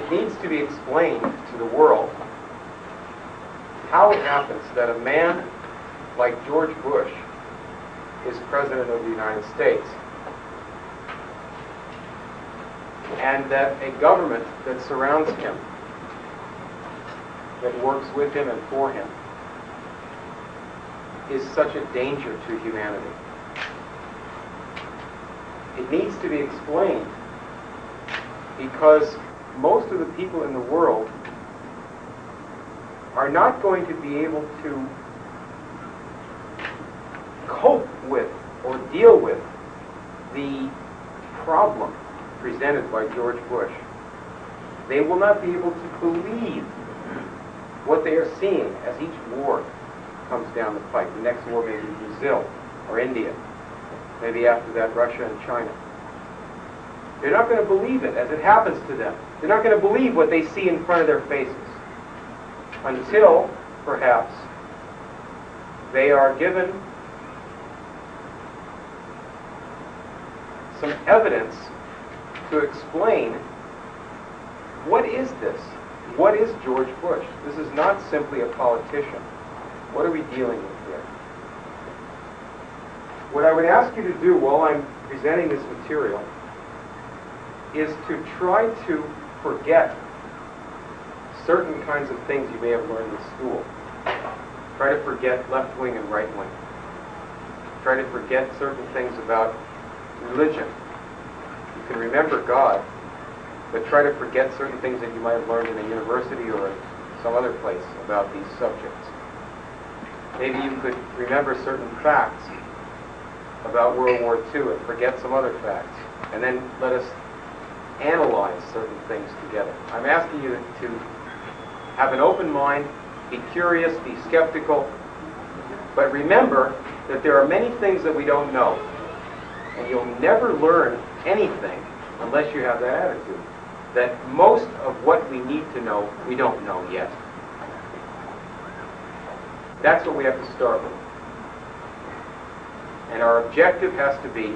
it needs to be explained to the world how it happens that a man like George Bush is President of the United States, and that a government that surrounds him, that works with him and for him, is such a danger to humanity. It needs to be explained because most of the people in the world are not going to be able to cope with or deal with the problem presented by George Bush. They will not be able to believe what they are seeing as each war comes down the pike. The next war may be Brazil or India. Maybe after that, Russia and China. They're not going to believe it as it happens to them. They're not going to believe what they see in front of their faces until, perhaps, they are given some evidence to explain what is this? What is George Bush? This is not simply a politician. What are we dealing with here? What I would ask you to do while I'm presenting this material is to try to forget certain kinds of things you may have learned in school. Try to forget left wing and right wing. Try to forget certain things about religion. You can remember God, but try to forget certain things that you might have learned in a university or in some other place about these subjects. Maybe you could remember certain facts about World War II and forget some other facts. And then let us analyze certain things together. I'm asking you to have an open mind, be curious, be skeptical, but remember that there are many things that we don't know. And you'll never learn anything unless you have that attitude, that most of what we need to know, we don't know yet. That's what we have to start with. And our objective has to be,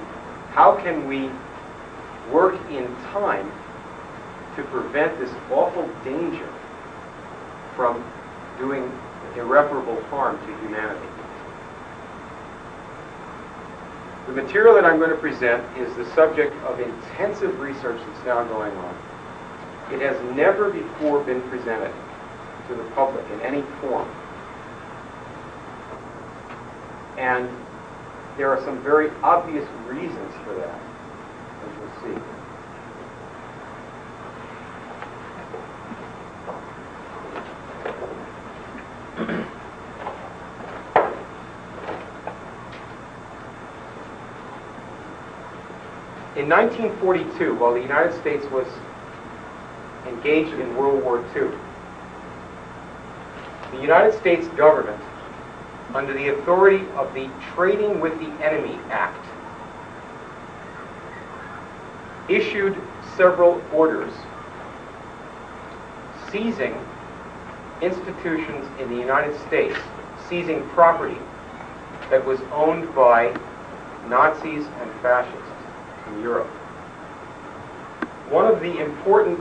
how can we work in time to prevent this awful danger from doing irreparable harm to humanity? The material that I'm going to present is the subject of intensive research that's now going on. It has never before been presented to the public in any form. And there are some very obvious reasons for that, as you'll see. In 1942, while the United States was engaged in World War II, the United States government, under the authority of the Trading with the Enemy Act, issued several orders seizing institutions in the United States, seizing property that was owned by Nazis and fascists in Europe. One of the important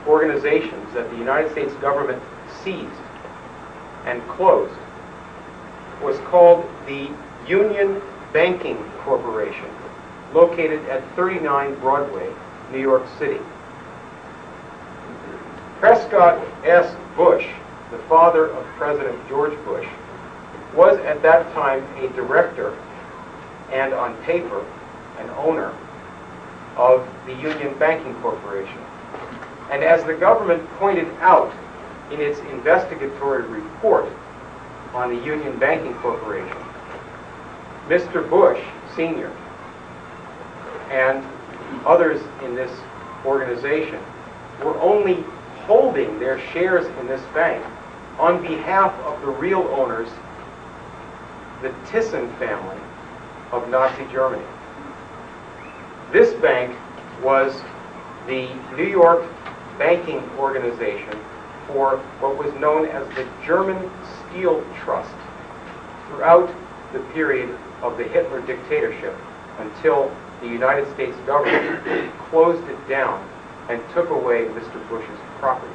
organizations that the United States government seized and closed was called the Union Banking Corporation, located at 39 Broadway, New York City. Prescott S. Bush, the father of President George Bush, was at that time a director and, on paper, an owner of the Union Banking Corporation. And as the government pointed out in its investigatory report on the Union Banking Corporation, Mr. Bush Sr. and others in this organization were only holding their shares in this bank on behalf of the real owners, the Thyssen family of Nazi Germany. This bank was the New York banking organization for what was known as the German Steel Trust throughout the period of the Hitler dictatorship until the United States government closed it down and took away Mr. Bush's property.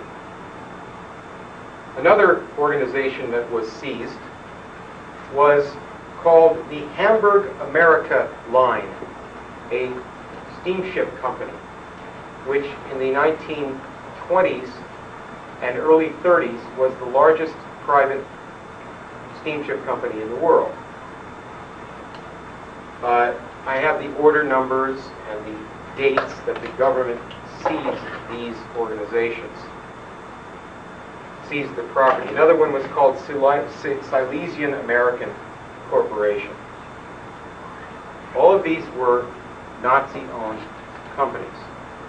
Another organization that was seized was called the Hamburg America Line, a steamship company, which in the 1920s and early 30s was the largest private steamship company in the world. I have the order numbers and the dates that the government seized these organizations, seized the property. Another one was called Silesian American Corporation. All of these were Nazi-owned companies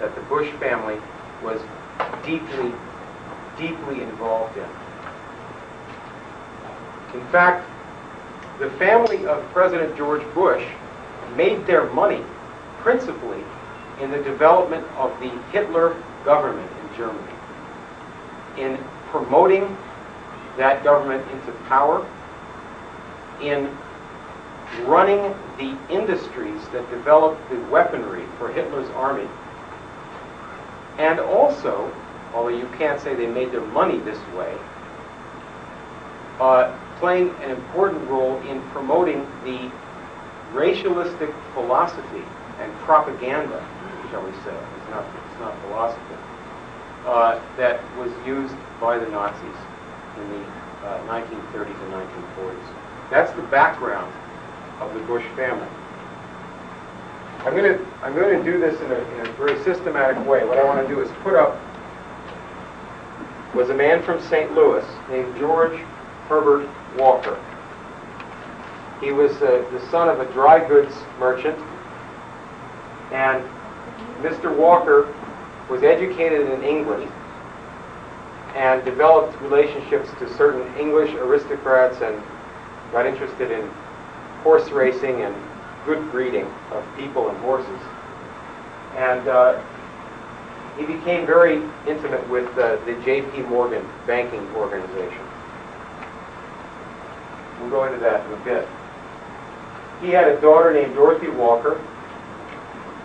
that the Bush family was deeply, deeply involved in. In fact, the family of President George Bush made their money principally in the development of the Hitler government in Germany, in promoting that government into power, in running the industries that developed the weaponry for Hitler's army, and also, although you can't say they made their money this way, playing an important role in promoting the racialistic philosophy and propaganda, shall we say, it's not philosophy, that was used by the Nazis in the 1930s and 1940s. That's the background of the Bush family. I'm going to do this in a very systematic way. What I want to do is put up was a man from St. Louis named George Herbert Walker. He was the son of a dry goods merchant, and Mr. Walker was educated in England and developed relationships to certain English aristocrats and got interested in horse racing and good breeding of people and horses. And he became very intimate with the J.P. Morgan banking organization. We'll go into that in a bit. He had a daughter named Dorothy Walker,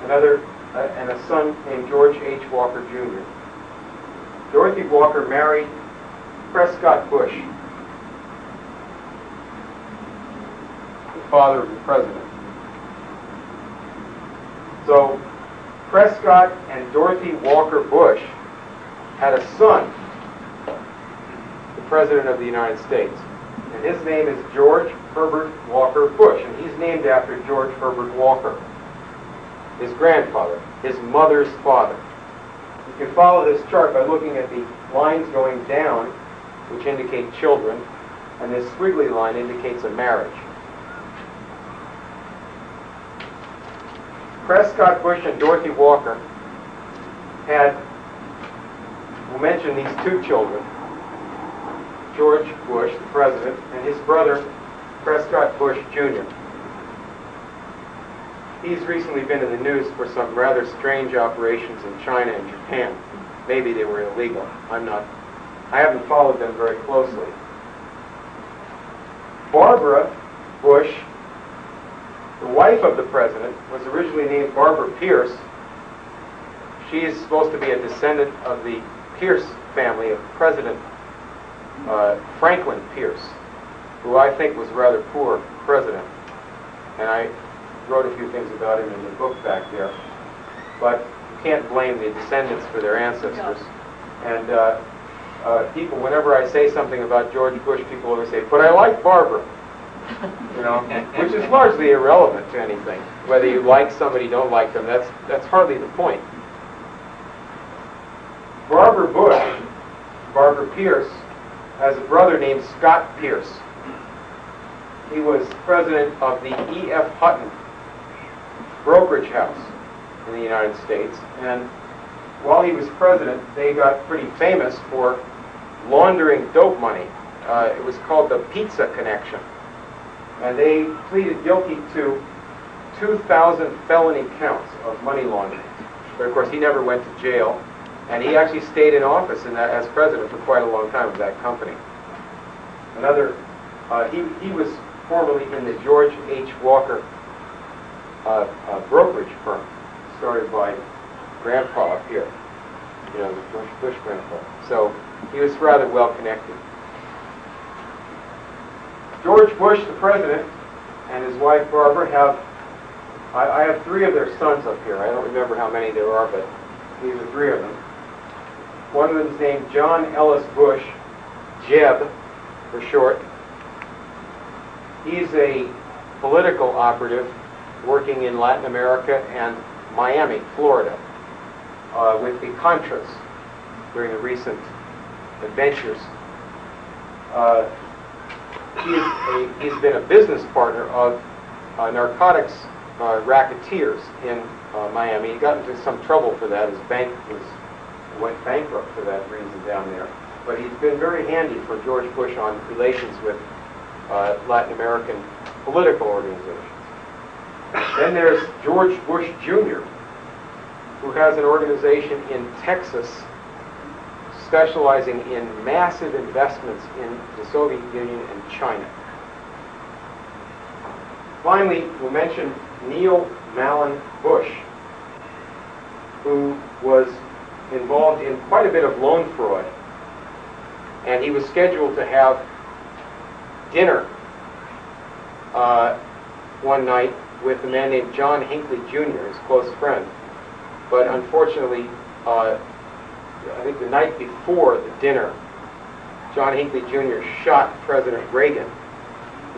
and a son named George H. Walker Jr. Dorothy Walker married Prescott Bush, the father of the president. So Prescott and Dorothy Walker Bush had a son, the President of the United States. And his name is George Herbert Walker Bush, and he's named after George Herbert Walker, his grandfather, his mother's father. You can follow this chart by looking at the lines going down, which indicate children, and this squiggly line indicates a marriage. Prescott Bush and Dorothy Walker had, we'll mention these two children, George Bush, the president, and his brother, Prescott Bush Jr. He's recently been in the news for some rather strange operations in China and Japan. Maybe they were illegal. I haven't followed them very closely. Barbara Bush, the wife of the president, was originally named Barbara Pierce. She is supposed to be a descendant of the Pierce family of President Franklin Pierce, who I think was a rather poor president. And I wrote a few things about him in the book back there. But you can't blame the descendants for their ancestors. And people, whenever I say something about George Bush, people always say, "But I like Barbara." You know, which is largely irrelevant to anything. Whether you like somebody, don't like them, that's hardly the point. Barbara Bush, Barbara Pierce, has a brother named Scott Pierce. He was president of the E.F. Hutton brokerage house in the United States, and while he was president, they got pretty famous for laundering dope money. It was called the Pizza Connection. And they pleaded guilty to 2,000 felony counts of money laundering. But of course, he never went to jail, and he actually stayed in office as president for quite a long time of that company. He was formerly in the George H. Walker brokerage firm, started by Grandpa up here. you know, the Bush grandfather. So he was rather well connected. George Bush, the president, and his wife Barbara have, I have 3 of their sons up here. I don't remember how many there are, but these are 3 of them. One of them is named John Ellis Bush, Jeb for short. He's a political operative working in Latin America and Miami, Florida, with the Contras during the recent adventures. He's been a business partner of narcotics racketeers in Miami. He got into some trouble for that. His bank went bankrupt for that reason down there. But he's been very handy for George Bush on relations with Latin American political organizations. Then there's George Bush Jr., who has an organization in Texas specializing in massive investments in the Soviet Union and China. Finally, we'll mention Neil Malin Bush, who was involved in quite a bit of loan fraud. And he was scheduled to have dinner one night with a man named John Hinckley Jr., his close friend. But unfortunately, I think the night before the dinner, John Hinckley Jr. shot President Reagan,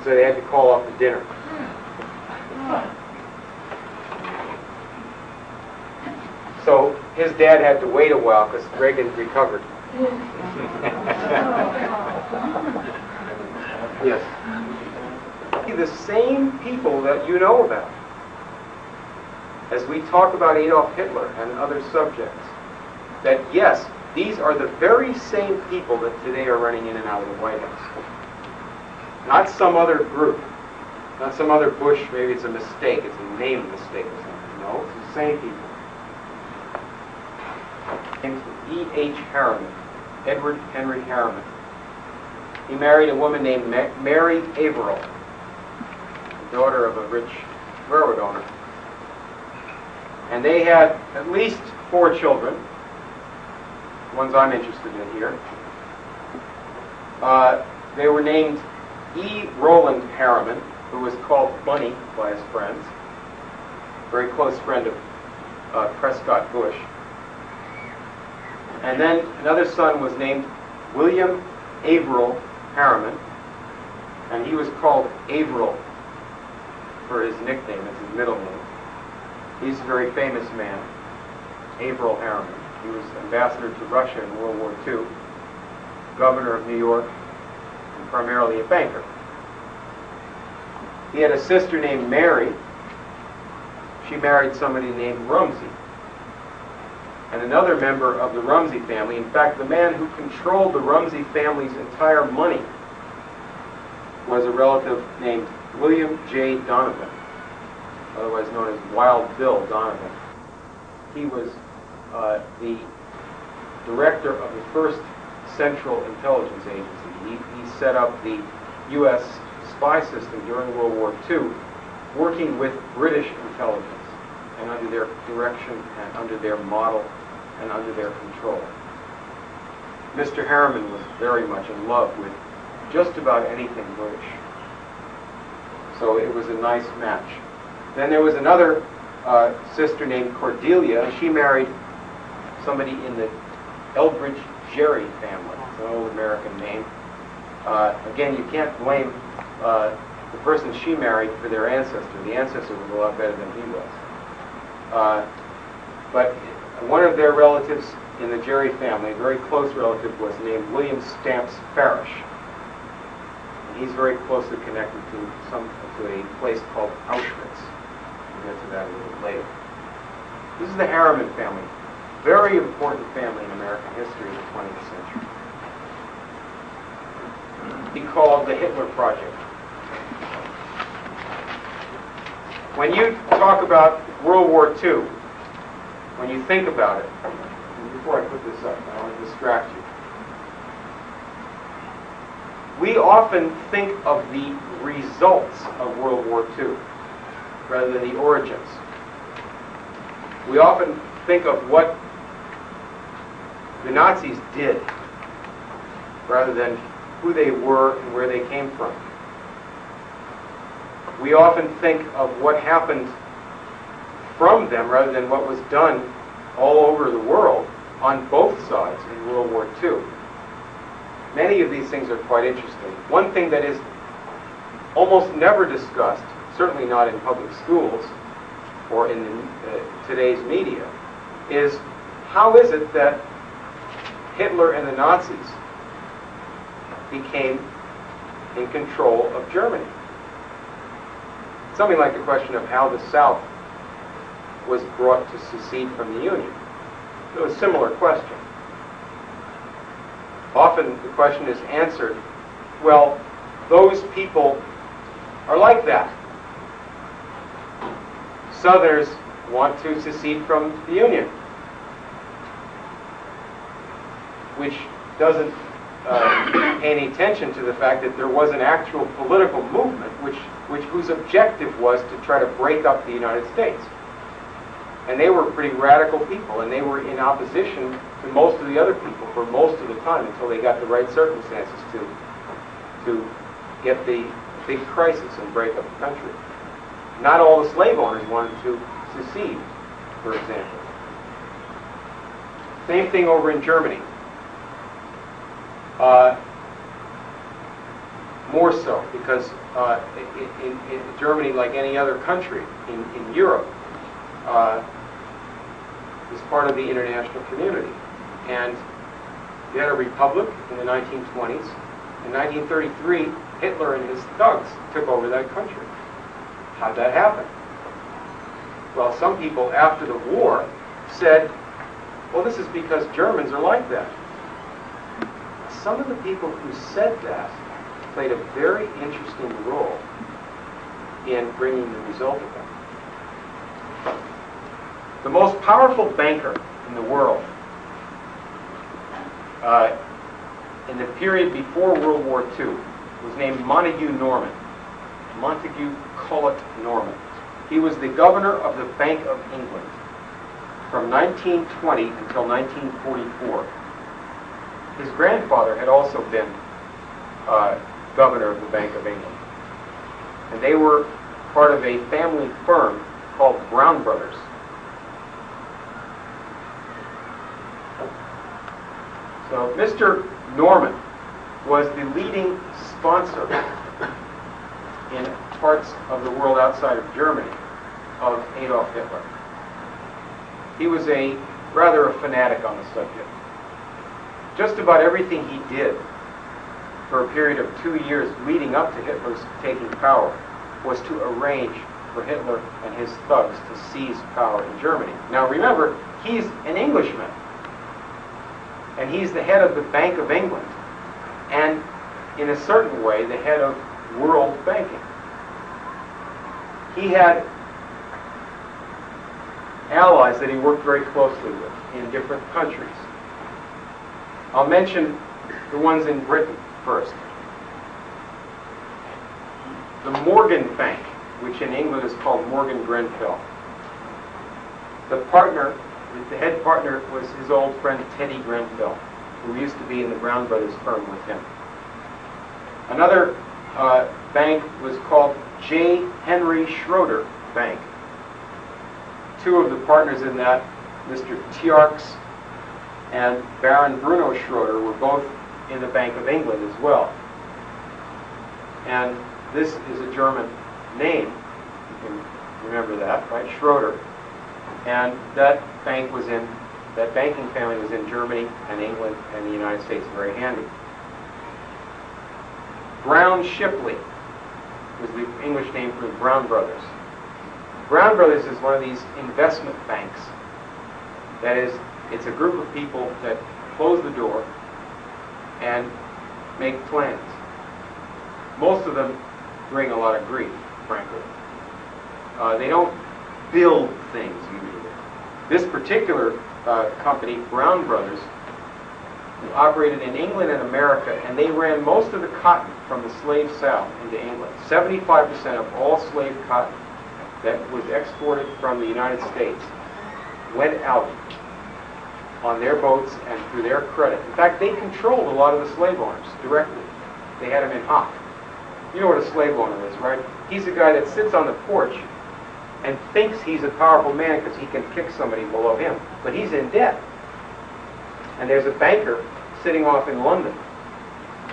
so they had to call off the dinner. So his dad had to wait a while because Reagan recovered. Yes. The same people that you know about as we talk about Adolf Hitler and other subjects, that yes, these are the very same people that today are running in and out of the White House. Not some other group, not some other Bush, maybe it's a mistake, it's a name mistake or something. No, it's the same people. Named E.H. Harriman, Edward Henry Harriman. He married a woman named Mary Averill, the daughter of a rich railroad owner. And they had at least 4 children, the ones I'm interested in here. They were named E. Roland Harriman, who was called Bunny by his friends, very close friend of Prescott Bush. And then another son was named William Averill Harriman, and he was called Averill for his nickname, it's his middle name. He's a very famous man, Averill Harriman. He was ambassador to Russia in World War II, governor of New York, and primarily a banker. He had a sister named Mary. She married somebody named Rumsey. And another member of the Rumsey family, in fact, the man who controlled the Rumsey family's entire money, was a relative named William J. Donovan, otherwise known as Wild Bill Donovan. He was the director of the first Central Intelligence Agency. He set up the U.S. spy system during World War II, working with British intelligence and under their direction and under their model and under their control. Mr. Harriman was very much in love with just about anything British. So it was a nice match. Then there was another sister named Cordelia, and she married somebody in the Elbridge Gerry family. It's an old American name. Again, you can't blame the person she married for their ancestor. The ancestor was a lot better than he was. But one of their relatives in the Gerry family, a very close relative, was named William Stamps Farish. And he's very closely connected to a place called Auschwitz. We'll get to that a little later. This is the Harriman family. Very important family in American history in the 20th century. He called the Hitler Project. When you talk about World War II, when you think about it, before I put this up, I don't want to distract you. We often think of the results of World War II rather than the origins. We often think of what the Nazis did, rather than who they were and where they came from. We often think of what happened from them rather than what was done all over the world on both sides in World War II. Many of these things are quite interesting. One thing that is almost never discussed, certainly not in public schools or in today's media, is how is it that Hitler and the Nazis became in control of Germany? Something like the question of how the South was brought to secede from the Union. It was a similar question. Often the question is answered, well, those people are like that. Southerners want to secede from the Union, which doesn't pay any attention to the fact that there was an actual political movement whose objective was to try to break up the United States. And they were pretty radical people, and they were in opposition to most of the other people for most of the time until they got the right circumstances to get the big crisis and break up the country. Not all the slave owners wanted to secede, for example. Same thing over in Germany. More so, because in Germany, like any other country in Europe, is part of the international community. And you had a republic in the 1920s. In 1933, Hitler and his thugs took over that country. How'd that happen? Well, some people after the war said, well, this is because Germans are like that. Some of the people who said that played a very interesting role in bringing the result of that. The most powerful banker in the world in the period before World War II was named Montague Norman. Montague Cullet Norman. He was the governor of the Bank of England from 1920 until 1944. His grandfather had also been governor of the Bank of England. And they were part of a family firm called Brown Brothers. So Mr. Norman was the leading sponsor in parts of the world outside of Germany of Adolf Hitler. He was rather a fanatic on the subject. Just about everything he did for a period of 2 years leading up to Hitler's taking power was to arrange for Hitler and his thugs to seize power in Germany. Now remember, he's an Englishman, and he's the head of the Bank of England, and in a certain way the head of world banking. He had allies that he worked very closely with in different countries. I'll mention the ones in Britain first. The Morgan Bank, which in England is called Morgan Grenfell. The head partner was his old friend Teddy Grenfell, who used to be in the Brown Brothers firm with him. Another bank was called J. Henry Schroeder Bank. Two of the partners in that, Mr. Tierks and Baron Bruno Schroeder, were both in the Bank of England as well. And this is a German name. You can remember that, right? Schroeder. And that banking family was in Germany and England and the United States. Very handy. Brown Shipley was the English name for the Brown Brothers. Brown Brothers is one of these investment banks. That is, it's a group of people that close the door and make plans. Most of them bring a lot of grief, frankly. They don't build things usually. This particular company, Brown Brothers, operated in England and America, and they ran most of the cotton from the slave South into England. 75% of all slave cotton that was exported from the United States went out on their boats and through their credit. In fact, they controlled a lot of the slave owners directly. They had them in hock. You know what a slave owner is, right? He's a guy that sits on the porch and thinks he's a powerful man because he can kick somebody below him. But he's in debt. And there's a banker sitting off in London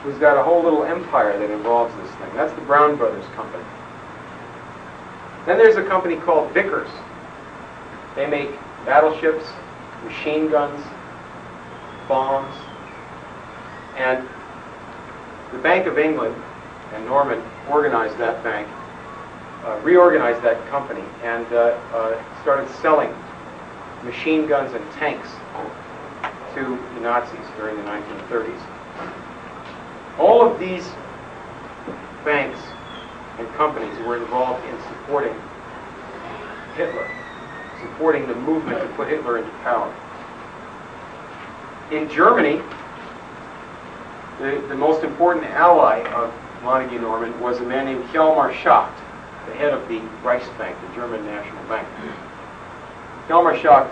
who's got a whole little empire that involves this thing. That's the Brown Brothers Company. Then there's a company called Vickers. They make battleships, machine guns, bombs, and the Bank of England and Norman organized that bank, reorganized that company, and started selling machine guns and tanks to the Nazis during the 1930s. All of these banks and companies were involved in supporting Hitler, supporting the movement to put Hitler into power. In Germany, the most important ally of Montague Norman was a man named Hjalmar Schacht, the head of the Reichsbank, the German National Bank. Hjalmar Schacht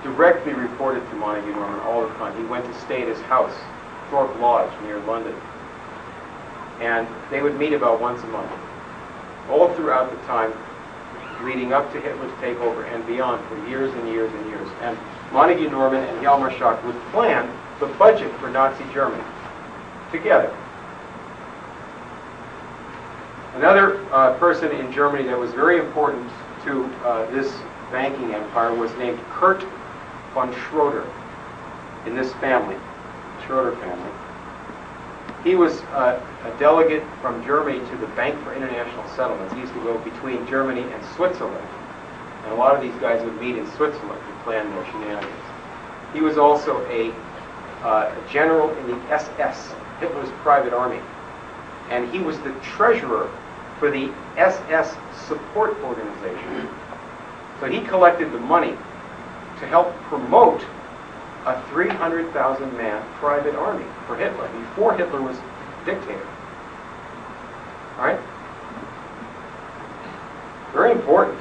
directly reported to Montague Norman all the time. He went to stay at his house, Thorpe Lodge, near London. And they would meet about once a month, all throughout the time leading up to Hitler's takeover and beyond for years and years and years. And Montague Norman and Hjalmar Schacht would plan the budget for Nazi Germany together. Another person in Germany that was very important to this banking empire was named Kurt von Schroeder in this family, Schroeder family. He was a delegate from Germany to the Bank for International Settlements. He used to go between Germany and Switzerland. And a lot of these guys would meet in Switzerland to plan their shenanigans. He was also a general in the SS, Hitler's private army. And he was the treasurer for the SS support organization. So he collected the money to help promote a 300,000-man private army for Hitler before Hitler was dictator. All right? Very important.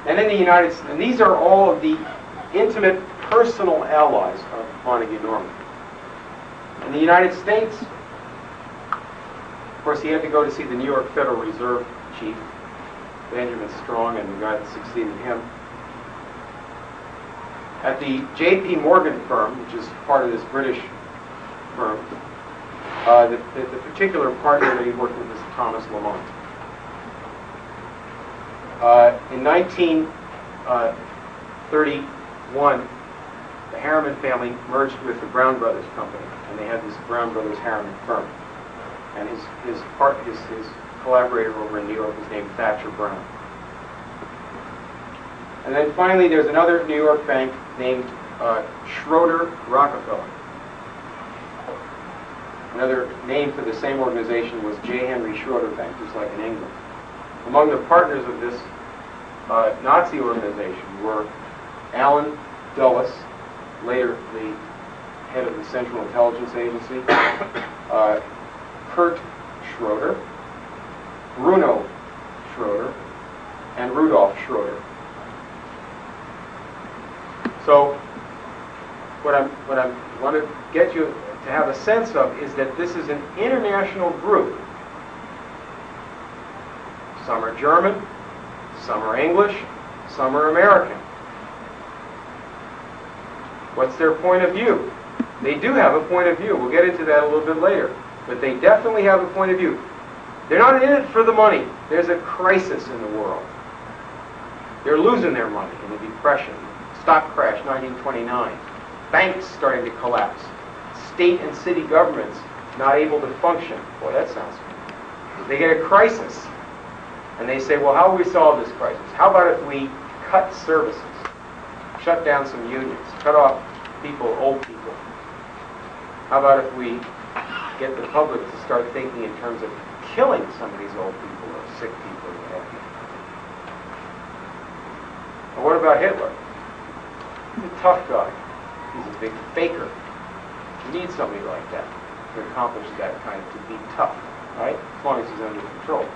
And in the United States, and these are all of the intimate personal allies of Montague Norman. In the United States, of course, he had to go to see the New York Federal Reserve chief, Benjamin Strong, and the guy that succeeded him. At the J.P. Morgan firm, which is part of this British firm, the particular partner that he worked with is Thomas Lamont. In 1931, the Harriman family merged with the Brown Brothers Company, and they had this Brown Brothers Harriman firm. And his collaborator over in New York was named Thatcher Brown. And then finally, there's another New York bank named Schroeder Rockefeller. Another name for the same organization was J. Henry Schroeder Bank, just like in England. Among the partners of this Nazi organization were Allen Dulles, later the head of the Central Intelligence Agency, Kurt Schroeder, Bruno Schroeder, and Rudolf Schroeder. So what I want to get you to have a sense of is that this is an international group. Some are German, some are English, some are American. What's their point of view? They do have a point of view. We'll get into that a little bit later. But they definitely have a point of view. They're not in it for the money. There's a crisis in the world. They're losing their money in the Depression. Stock crash, 1929. Banks starting to collapse. State and city governments not able to function. Boy, that sounds good. They get a crisis. And they say, well, how will we solve this crisis? How about if we cut services? Shut down some unions. Cut off people, old people. How about if we get the public to start thinking in terms of killing some of these old people or sick people or what have you? But what about Hitler? He's a tough guy. He's a big faker. You need somebody like that to accomplish that kind of, to be tough, right? As long as he's under control.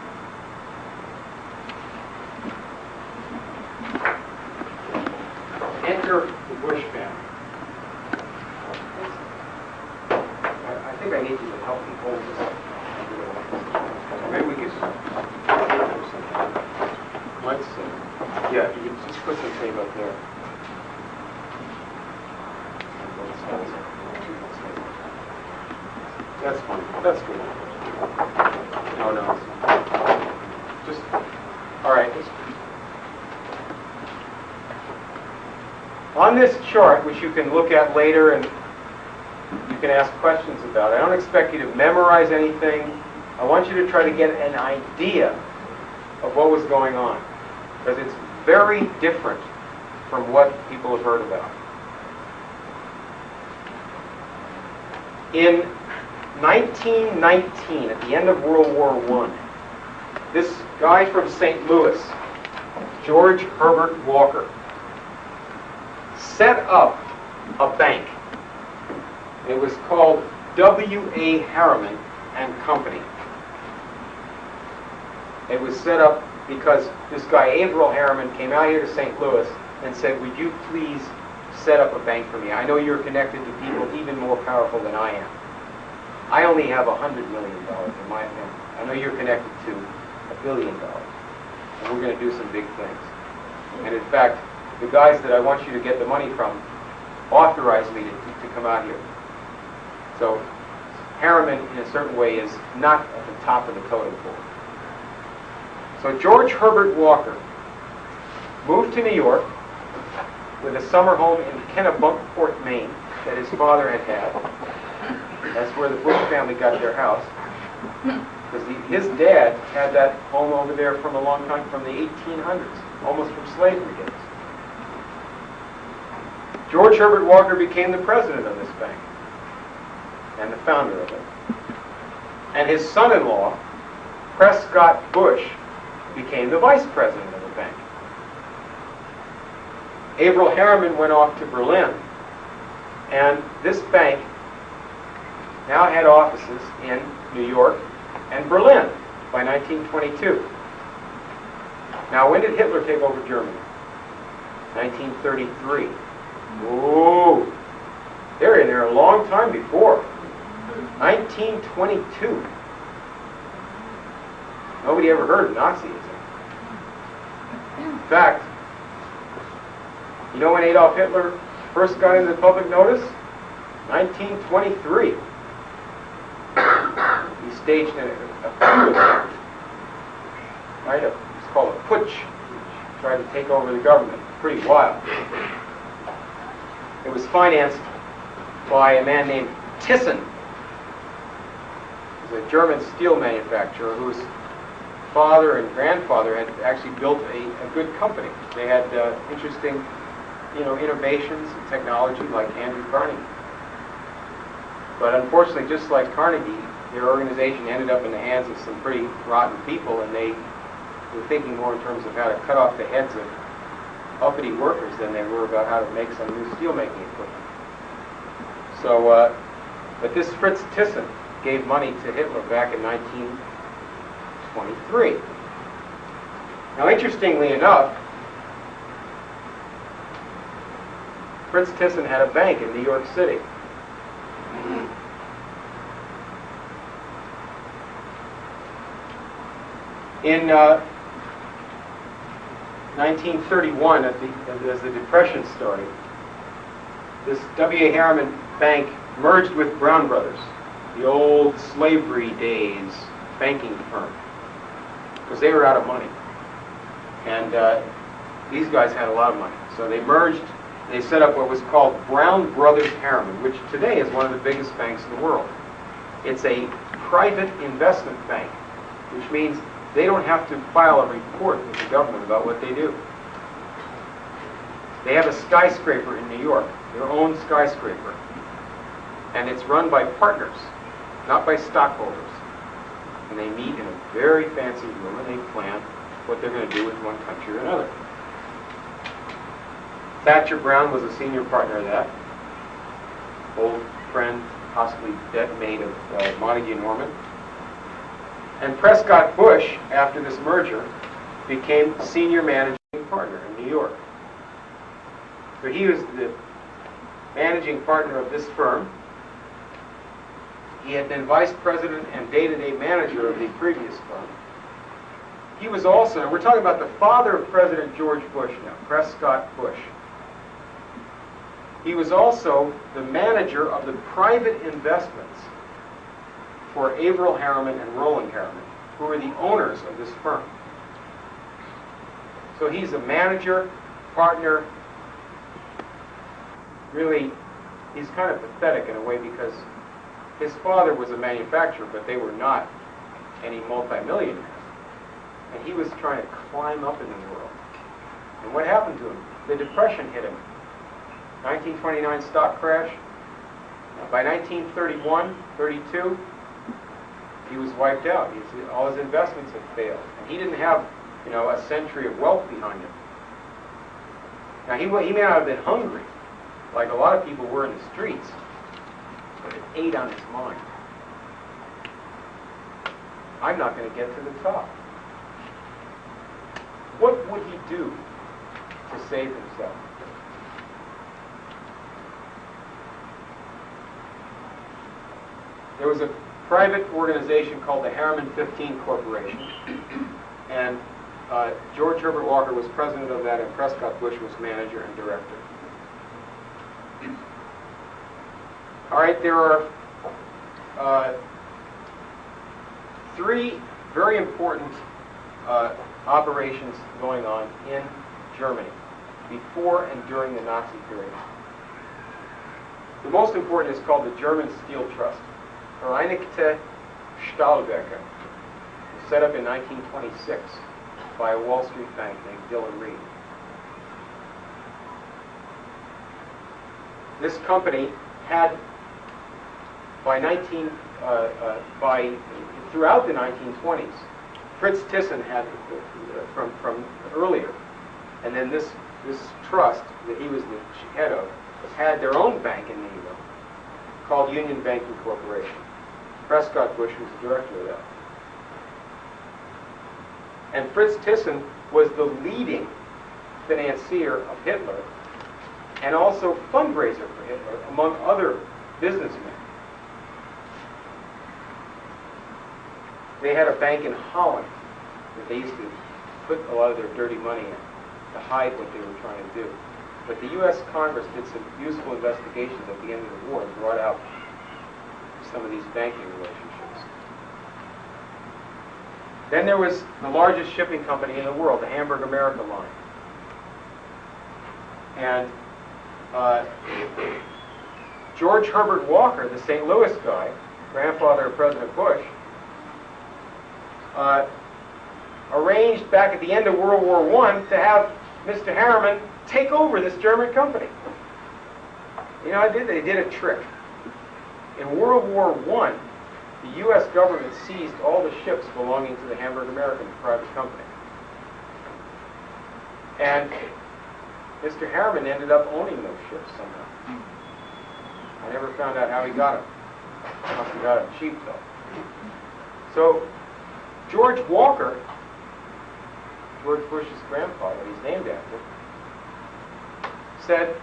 Enter the Bush family. I think I need you to help me hold this up. Maybe we could let's yeah, you could just put some tape up there. That's fine. That's good. No, no. Just all right. On this chart, which you can look at later and you can ask questions about, I don't expect you to memorize anything. I want you to try to get an idea of what was going on, because it's very different from what people have heard about. In 1919, at the end of World War I, this guy from St. Louis, George Herbert Walker, set up a bank. It was called W.A. Harriman and Company. It was set up because this guy, Averill Harriman, came out here to St. Louis and said, would you please set up a bank for me? I know you're connected to people even more powerful than I am. I only have $100 million in my account. I know you're connected to $1 billion. And we're going to do some big things. And in fact, the guys that I want you to get the money from authorized me to come out here. So Harriman, in a certain way, is not at the top of the totem pole. So George Herbert Walker moved to New York with a summer home in Kennebunkport, Maine, that his father had had. That's where the Bush family got their house. Because his dad had that home over there from a long time, from the 1800s, almost from slavery days. George Herbert Walker became the president of this bank and the founder of it. And his son-in-law, Prescott Bush, became the vice president of the bank. Averill Harriman went off to Berlin, and this bank now had offices in New York and Berlin by 1922. Now, when did Hitler take over Germany? 1933. Ooh, they're in there a long time before. 1922. Nobody ever heard of Nazism. In fact, you know when Adolf Hitler first got into public notice? 1923. He staged a coup attempt. Right? It's called a putsch. Tried to take over the government. Pretty wild. It was financed by a man named Thyssen. He was a German steel manufacturer whose father and grandfather had actually built a good company. They had interesting, innovations and technology like Andrew Carnegie. But unfortunately, just like Carnegie, their organization ended up in the hands of some pretty rotten people, and they were thinking more in terms of how to cut off the heads of uppity workers than they were about how to make some new steel-making equipment. So, but this Fritz Thyssen gave money to Hitler back in 1923. Now, interestingly enough, Fritz Thyssen had a bank in New York City. In 1931, as the Depression started, this W.A. Harriman Bank merged with Brown Brothers, the old slavery days banking firm, because they were out of money. And these guys had a lot of money. So they merged, they set up what was called Brown Brothers Harriman, which today is one of the biggest banks in the world. It's a private investment bank, which means they don't have to file a report with the government about what they do. They have a skyscraper in New York, their own skyscraper. And it's run by partners, not by stockholders. And they meet in a very fancy room and they plan what they're going to do with one country or another. Thatcher Brown was a senior partner of that. Old friend, possibly dead mate of Montague Norman. And Prescott Bush, after this merger, became senior managing partner in New York. So he was the managing partner of this firm. He had been vice president and day-to-day manager of the previous firm. He was also, and we're talking about the father of President George Bush now, Prescott Bush. He was also the manager of the private investments for Averell Harriman and Roland Harriman, who were the owners of this firm. So he's a manager, partner. Really, he's kind of pathetic in a way because his father was a manufacturer, but they were not any multimillionaires. And he was trying to climb up in the world. And what happened to him? The Depression hit him. 1929 stock crash. By 1931, 32, he was wiped out. All his investments had failed. And he didn't have, a century of wealth behind him. Now, he may not have been hungry, like a lot of people were in the streets, but it ate on his mind. I'm not going to get to the top. What would he do to save himself? There was a private organization called the Harriman 15 Corporation, and George Herbert Walker was president of that, and Prescott Bush was manager and director. All right, there are three very important operations going on in Germany before and during the Nazi period. The most important is called the German Steel Trust, Vereinigte Stahlwerke, set up in 1926 by a Wall Street bank named Dillon Reed. This company had, throughout the 1920s, Fritz Thyssen had from earlier, and then this trust that he was the head of had their own bank in England called Union Banking Corporation. Prescott Bush was the director of that. And Fritz Thyssen was the leading financier of Hitler and also fundraiser for Hitler, among other businessmen. They had a bank in Holland that they used to put a lot of their dirty money in to hide what they were trying to do. But the U.S. Congress did some useful investigations at the end of the war and brought out some of these banking relationships. Then there was the largest shipping company in the world, the Hamburg America Line. And George Herbert Walker, the St. Louis guy, grandfather of President Bush, arranged back at the end of World War I to have Mr. Harriman take over this German company. They did a trick. In World War I, the U.S. government seized all the ships belonging to the Hamburg American private company. And Mr. Harriman ended up owning those ships somehow. I never found out how he got them. Must have got them cheap, though. So George Walker, George Bush's grandfather, he's named after, said,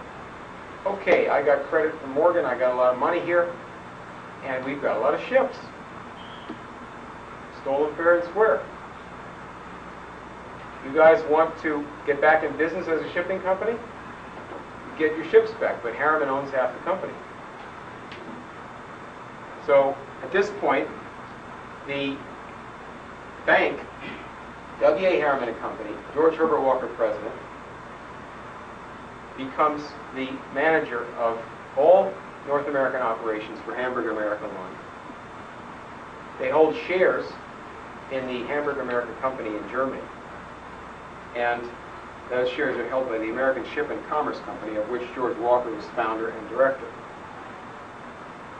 okay, I got credit from Morgan, I got a lot of money here, and we've got a lot of ships. Stolen fair and square. You guys want to get back in business as a shipping company? Get your ships back, but Harriman owns half the company. So at this point, the bank, W.A. Harriman and Company, George Herbert Walker president, becomes the manager of all North American operations for Hamburg America Line. They hold shares in the Hamburg America Company in Germany. And those shares are held by the American Ship and Commerce Company, of which George Walker was founder and director.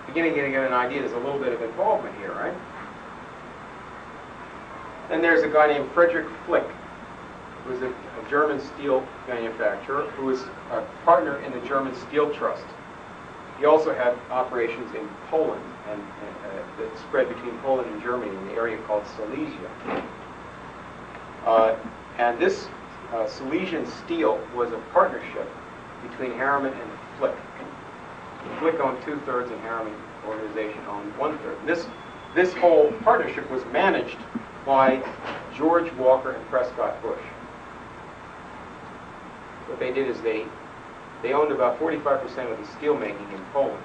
Beginning to get an idea, there's a little bit of involvement here, right? Then there's a guy named Frederick Flick, who was a German steel manufacturer, who was a partner in the German Steel Trust. He also had operations in Poland, and that spread between Poland and Germany in the area called Silesia. And this Silesian steel was a partnership between Harriman and Flick. Flick owned 2/3 and Harriman organization owned 1/3. This whole partnership was managed by George Walker and Prescott Bush. What they did is they owned about 45% of the steel making in Poland,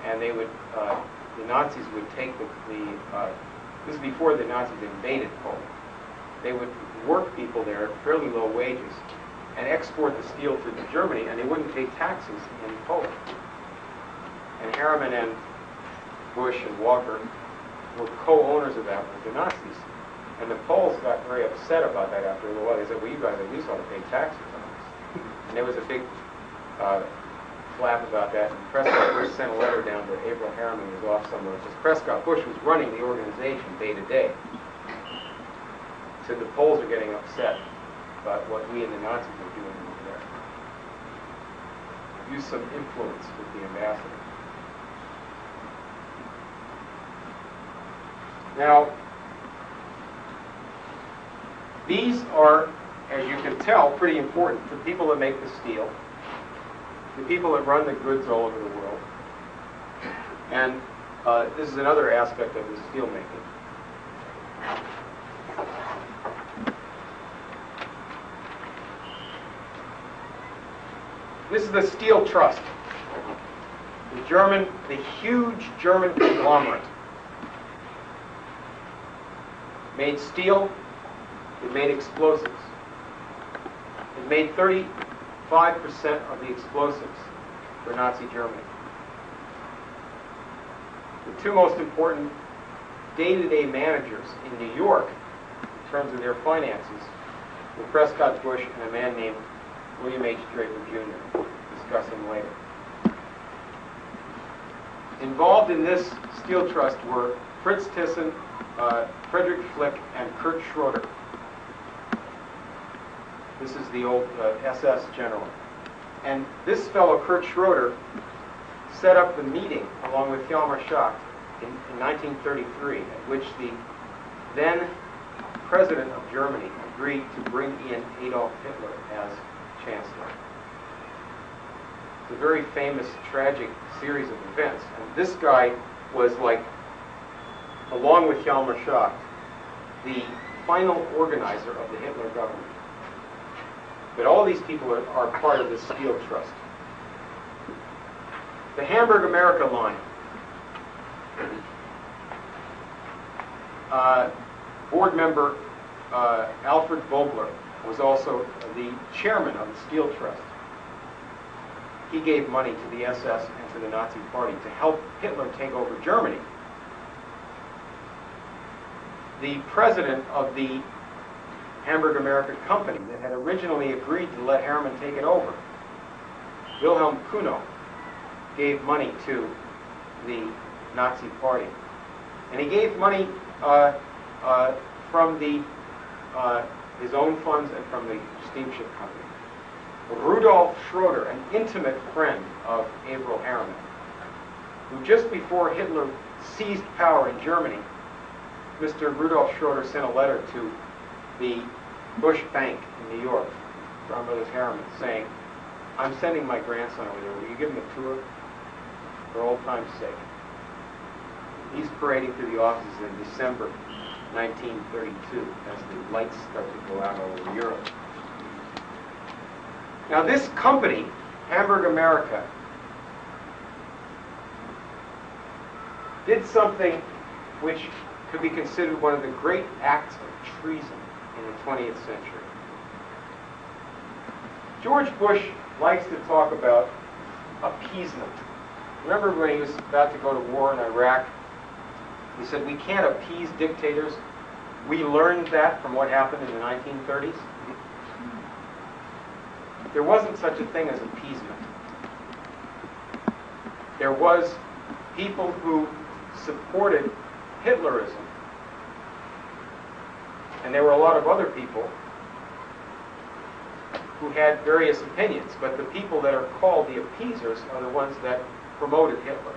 and they would the Nazis would take this is before the Nazis invaded Poland. They would work people there at fairly low wages and export the steel to Germany, and they wouldn't pay taxes in Poland. And Harriman and Bush and Walker were co-owners of that with the Nazis. And the Poles got very upset about that after a little while. They said, well, you guys at least ought to pay taxes on this. And there was a big flap about that. And Prescott Bush sent a letter down to Averell Harriman, who was off somewhere, because Prescott Bush was running the organization day to day. Said the Poles are getting upset about what we and the Nazis are doing over there. Use some influence with the ambassador. Now, these are, as you can tell, pretty important. The people that make the steel, the people that run the goods all over the world, and this is another aspect of the steel making. This is the Steel Trust, the huge German conglomerate. Made steel, it made explosives. It made 35% of the explosives for Nazi Germany. The two most important day-to-day managers in New York, in terms of their finances, were Prescott Bush and a man named William H. Draper Jr. We'll discuss him later. Involved in this steel trust were Fritz Thyssen, Frederick Flick, and Kurt Schroeder. This is the old SS general. And this fellow, Kurt Schroeder, set up the meeting along with Hjalmar Schacht in 1933, at which the then president of Germany agreed to bring in Adolf Hitler as chancellor. It's a very famous, tragic series of events. And this guy was like, along with Hjalmar Schacht, the final organizer of the Hitler government. But all these people are part of this steel trust. The Hamburg America line. Board member Alfred Vogler was also the chairman of the steel trust. He gave money to the SS and to the Nazi Party to help Hitler take over Germany. The president of the Hamburg America company that had originally agreed to let Harriman take it over, Wilhelm Kuno, gave money to the Nazi Party. And he gave money from his own funds and from the steamship company. Rudolf Schroeder, an intimate friend of Averell Harriman, who just before Hitler seized power in Germany, Mr. Rudolf Schroeder sent a letter to the Bush Bank in New York, John Brothers Harriman, saying, I'm sending my grandson over there. Will you give him a tour for old time's sake? He's parading through the offices in December 1932 as the lights start to go out all over Europe. Now this company, Hamburg America, did something which could be considered one of the great acts of treason in the 20th century. George Bush likes to talk about appeasement. Remember when he was about to go to war in Iraq? He said, we can't appease dictators. We learned that from what happened in the 1930s. There wasn't such a thing as appeasement. There was people who supported Hitlerism, and there were a lot of other people who had various opinions, but the people that are called the appeasers are the ones that promoted Hitler.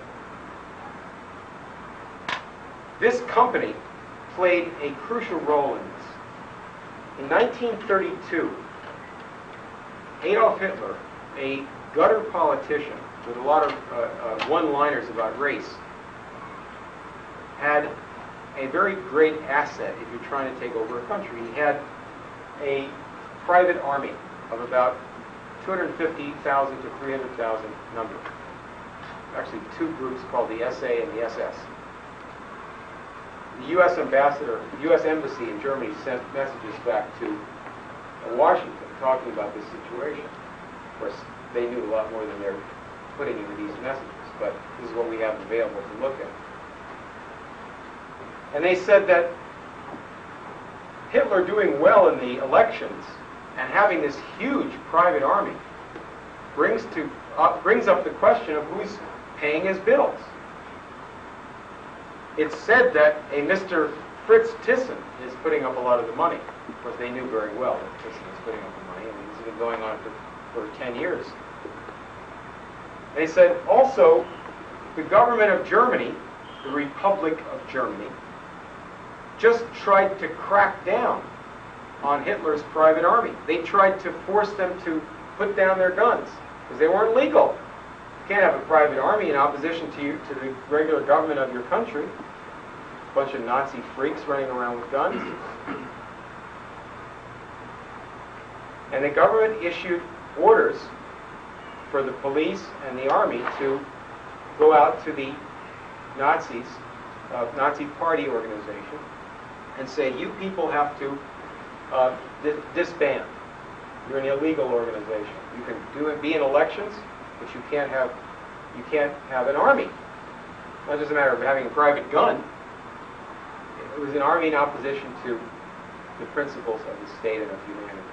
This company played a crucial role in this. In 1932, Adolf Hitler, a gutter politician, with a lot of one-liners about race, had a very great asset if you're trying to take over a country. He had a private army of about 250,000 to 300,000 number. Actually, two groups called the SA and the SS. The U.S. ambassador, the U.S. embassy in Germany sent messages back to Washington talking about this situation. Of course, they knew a lot more than they're putting into these messages, but this is what we have available to look at. And they said that Hitler doing well in the elections and having this huge private army brings up the question of who's paying his bills. It's said that a Mr. Fritz Thyssen is putting up a lot of the money. Of course, they knew very well that Thyssen was putting up the money. I mean, this has been going on for 10 years. They said also the government of Germany, the Republic of Germany, just tried to crack down on Hitler's private army. They tried to force them to put down their guns because they weren't legal. You can't have a private army in opposition to the regular government of your country. A bunch of Nazi freaks running around with guns. And the government issued orders for the police and the army to go out to the Nazis, Nazi Party organization, and say, you people have to disband. You're an illegal organization. You can be in elections, but you can't have an army. It's not just a matter of having a private gun. It was an army in opposition to the principles of the state and of humanity.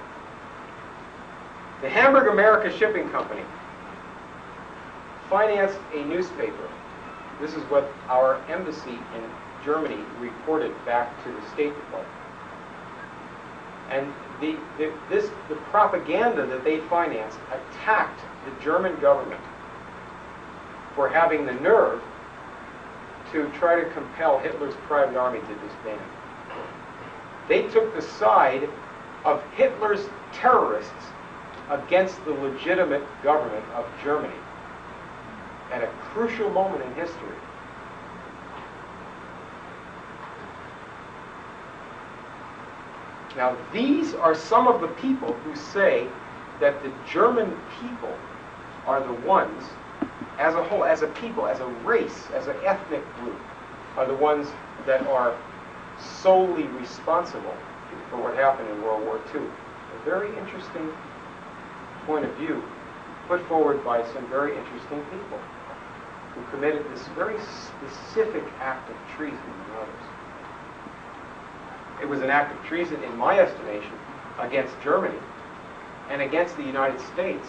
The Hamburg America Shipping Company financed a newspaper. This is what our embassy in Germany reported back to the State Department. And the propaganda that they financed attacked the German government for having the nerve to try to compel Hitler's private army to disband. They took the side of Hitler's terrorists against the legitimate government of Germany at a crucial moment in history. Now, these are some of the people who say that the German people are the ones, as a whole, as a people, as a race, as an ethnic group, are the ones that are solely responsible for what happened in World War II. A very interesting point of view put forward by some very interesting people who committed this very specific act of treason among others. It was an act of treason, in my estimation, against Germany and against the United States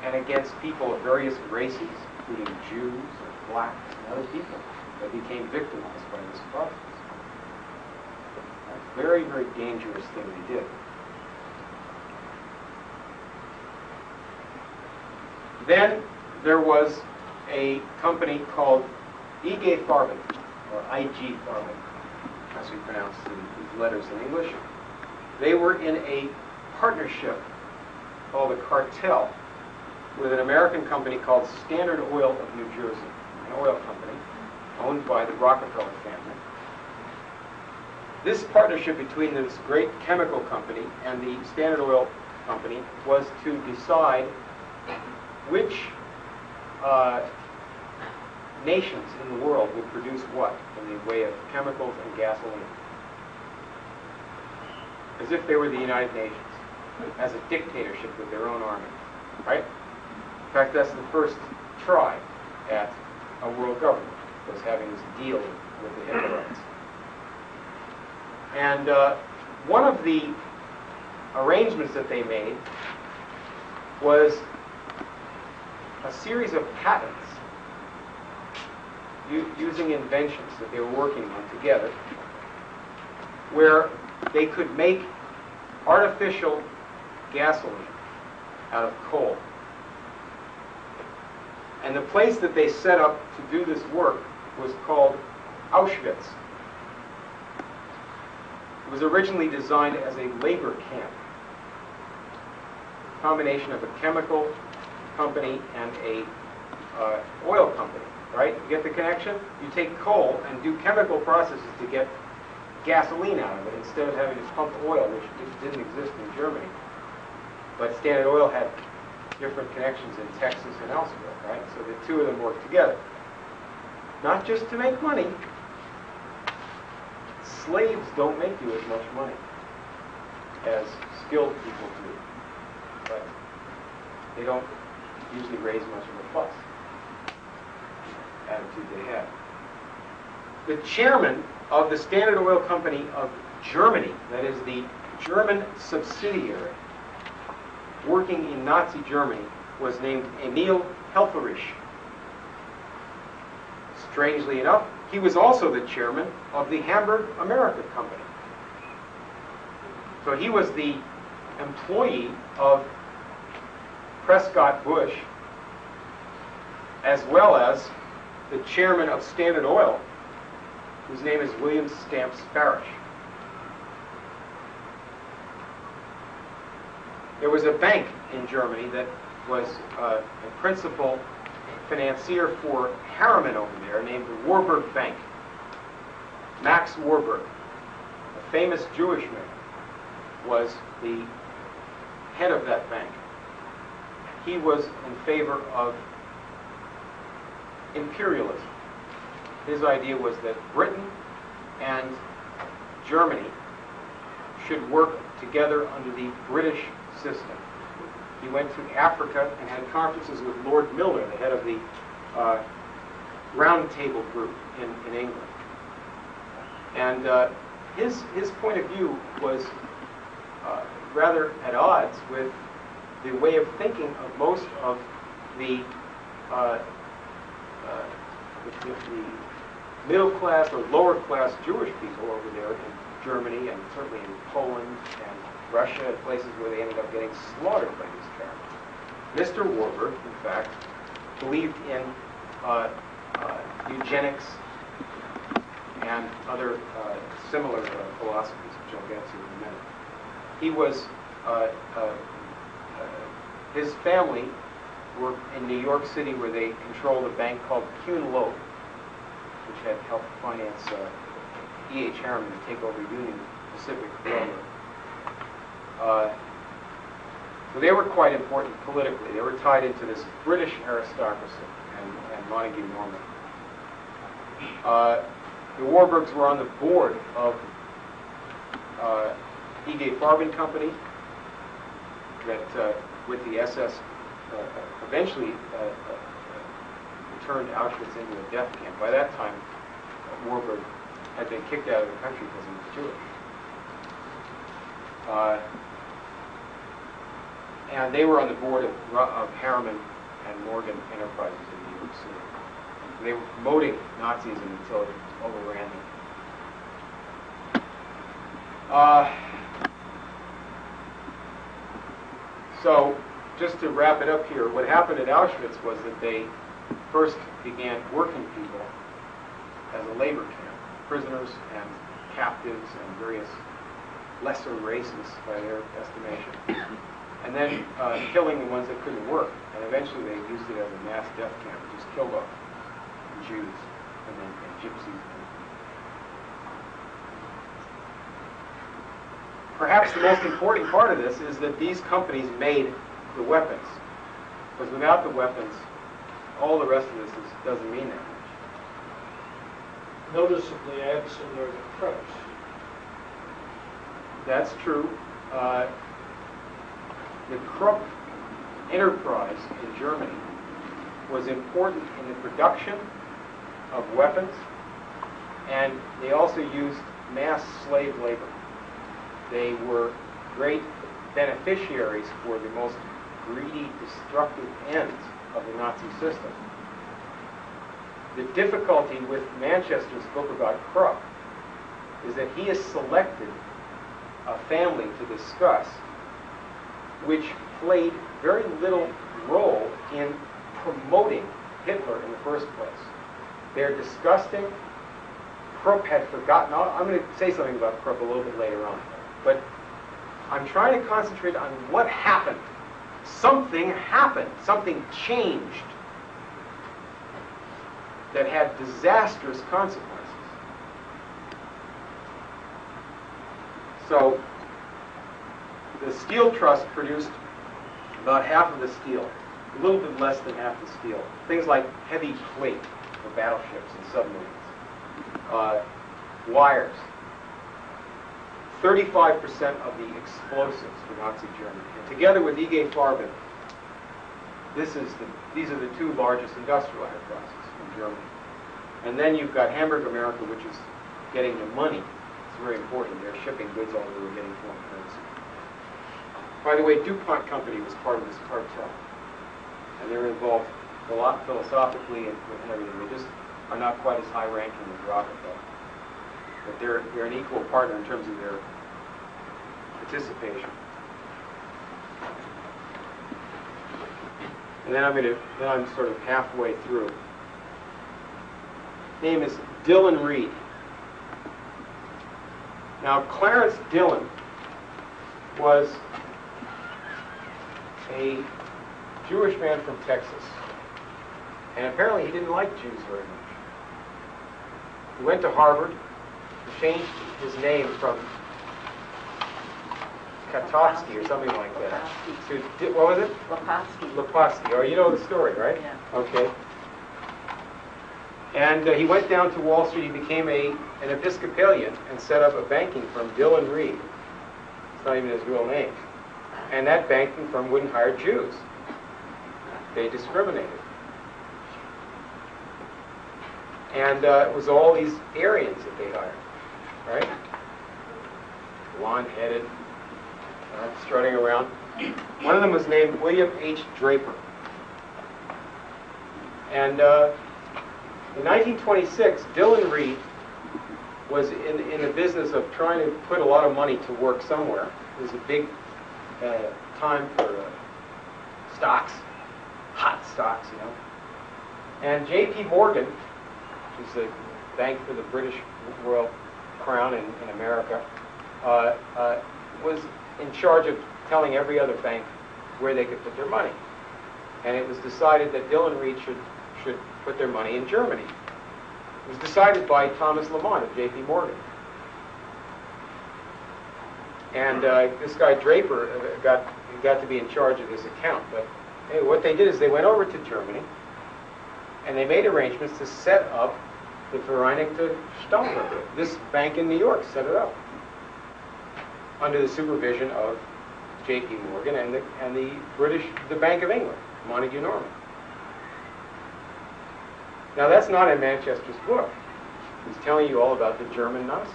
and against people of various races, including Jews and blacks and other people that became victimized by this process. A very, very dangerous thing they did. Then there was a company called IG Farben, or IG Farben, as we pronounce these letters in English. They were in a partnership called a cartel with an American company called Standard Oil of New Jersey, an oil company owned by the Rockefeller family. This partnership between this great chemical company and the Standard Oil company was to decide which nations in the world would produce what in the way of chemicals and gasoline. As if they were the United Nations, as a dictatorship with their own army, right? In fact, that's the first try at a world government, was having this deal with the Hitlerites. And one of the arrangements that they made was a series of patents using inventions that they were working on together, where they could make artificial gasoline out of coal. And the place that they set up to do this work was called Auschwitz. It was originally designed as a labor camp, a combination of a chemical company and a oil company, right? You get the connection? You take coal and do chemical processes to get gasoline out of it instead of having to pump oil, which didn't exist in Germany. But Standard Oil had different connections in Texas and elsewhere, right? So the two of them worked together. Not just to make money. Slaves don't make you as much money as skilled people do. But they don't usually raise much of a fuss. Attitude they had. The chairman of the Standard Oil Company of Germany, that is the German subsidiary, working in Nazi Germany, was named Emil Helfferich. Strangely enough, he was also the chairman of the Hamburg America Company. So he was the employee of Prescott Bush, as well as the chairman of Standard Oil, whose name is William Stamps Farish. There was a bank in Germany that was a principal financier for Harriman over there, named the Warburg Bank. Max Warburg, a famous Jewish man, was the head of that bank. He was in favor of imperialism. His idea was that Britain and Germany should work together under the British system. He went to Africa and had conferences with Lord Milner, the head of the Round Table Group in England. And his point of view was rather at odds with the way of thinking of most of the middle class or lower class Jewish people over there in Germany and certainly in Poland and Russia and places where they ended up getting slaughtered by these terrorists. Mr. Warburg, in fact, believed in eugenics and other similar philosophies, which I'll get to in a minute. He was, his family were in New York City where they controlled a bank called Kuhn Loeb, which had helped finance E.H. Harriman to take over Union Pacific Railroad. So they were quite important politically. They were tied into this British aristocracy and Montague Norman. The Warburgs were on the board of E.G. Farben Company that, with the SS, eventually turned Auschwitz into a death camp. By that time, Warburg had been kicked out of the country because he was Jewish. And they were on the board of Harriman and Morgan Enterprises in New York City. They were promoting Nazism until it overran them. So, just to wrap it up here, what happened at Auschwitz was that they first began working people as a labor camp, prisoners and captives and various lesser races by their estimation, and then killing the ones that couldn't work. And eventually they used it as a mass death camp, just killed off Jews and gypsies. Perhaps the most important part of this is that these companies made the weapons. Because without the weapons, all the rest of this doesn't mean that much. Noticeably ancillary to Krupp's. That's true. The Krupp enterprise in Germany was important in the production of weapons, and they also used mass slave labor. They were great beneficiaries for the most greedy, destructive ends of the Nazi system. The difficulty with Manchester's book about Krupp is that he has selected a family to discuss which played very little role in promoting Hitler in the first place. They're disgusting. Krupp had forgotten. I'm going to say something about Krupp a little bit later on. But I'm trying to concentrate on what happened something happened, something changed that had disastrous consequences. So the Steel Trust produced about half of the steel, a little bit less than half the steel. Things like heavy plate for battleships and submarines, wires, 35% of the explosives for Nazi Germany. And together with IG Farben, these are the two largest industrial enterprises in Germany. And then you've got Hamburg America, which is getting the money. It's very important. They're shipping goods all over, getting foreign currency. By the way, DuPont Company was part of this cartel. And they're involved a lot philosophically and everything. They just are not quite as high-ranking as Rockefeller. But they're an equal partner in terms of their participation. And then I'm sort of halfway through. Name is Dillon Reed. Now, Clarence Dillon was a Jewish man from Texas. And apparently he didn't like Jews very much. He went to Harvard, changed his name from Katowski or something like that to, what was it? Lepofsky. Oh, you know the story, right? Yeah. Okay. And he went down to Wall Street. He became an Episcopalian and set up a banking firm, Dillon Reed. It's not even his real name. And that banking firm wouldn't hire Jews. They discriminated. And it was all these Aryans that they hired, right? Blonde-headed, strutting around. One of them was named William H. Draper. And in 1926, Dillon Reed was in the business of trying to put a lot of money to work somewhere. It was a big time for stocks, hot stocks, you know. And J.P. Morgan, which is the bank for the British Royal Crown in America, was in charge of telling every other bank where they could put their money. And it was decided that Dillon Reed should put their money in Germany. It was decided by Thomas Lamont of J.P. Morgan. And this guy Draper got to be in charge of this account. But hey, what they did is they went over to Germany and they made arrangements to set up the Vereinigte Stahlwerke. This bank in New York set it up under the supervision of J.P. Morgan and the Bank of England, Montague Norman. Now that's not in Manchester's book. He's telling you all about the German Nazis.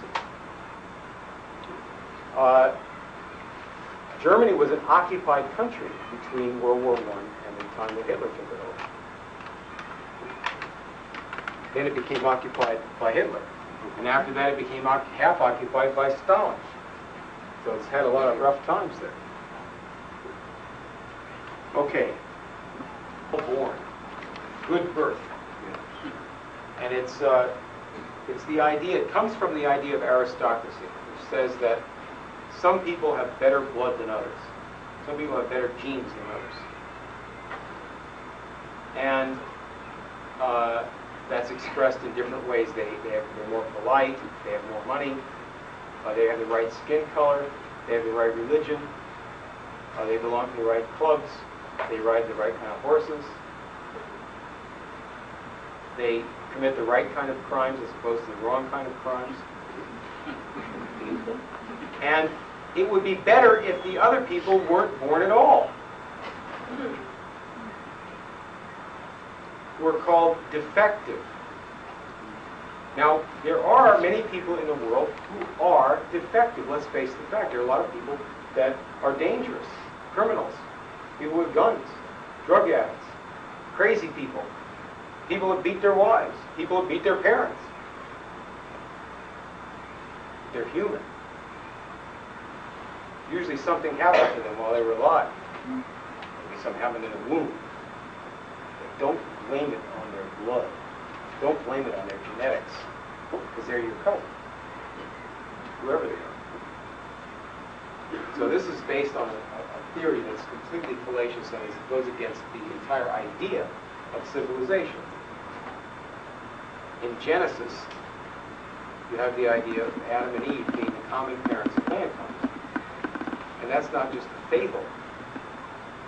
Germany was an occupied country between World War I and the time that Hitler took it over. Then it became occupied by Hitler. And after that it became half occupied by Stalin. So it's had a lot of rough times there. Okay. Born. Good birth. And it's the idea, it comes from the idea of aristocracy, which says that some people have better blood than others. Some people have better genes than others. And that's expressed in different ways. They're more polite, they have more money, they have the right skin color, they have the right religion, they belong to the right clubs, they ride the right kind of horses, they commit the right kind of crimes as opposed to the wrong kind of crimes. And it would be better if the other people weren't born at all. We're called defective. Now, there are many people in the world who are defective. Let's face the fact. There are a lot of people that are dangerous, criminals, people with guns, drug addicts, crazy people, people that beat their wives, people that beat their parents. They're human. Usually something happened to them while they were alive. Maybe something happened in the womb. But don't blame it on their blood. Don't blame it on their genetics, because they're your cousin, whoever they are. So this is based on a theory that's completely fallacious and it goes against the entire idea of civilization. In Genesis, you have the idea of Adam and Eve being the common parents of mankind. And that's not just a fable.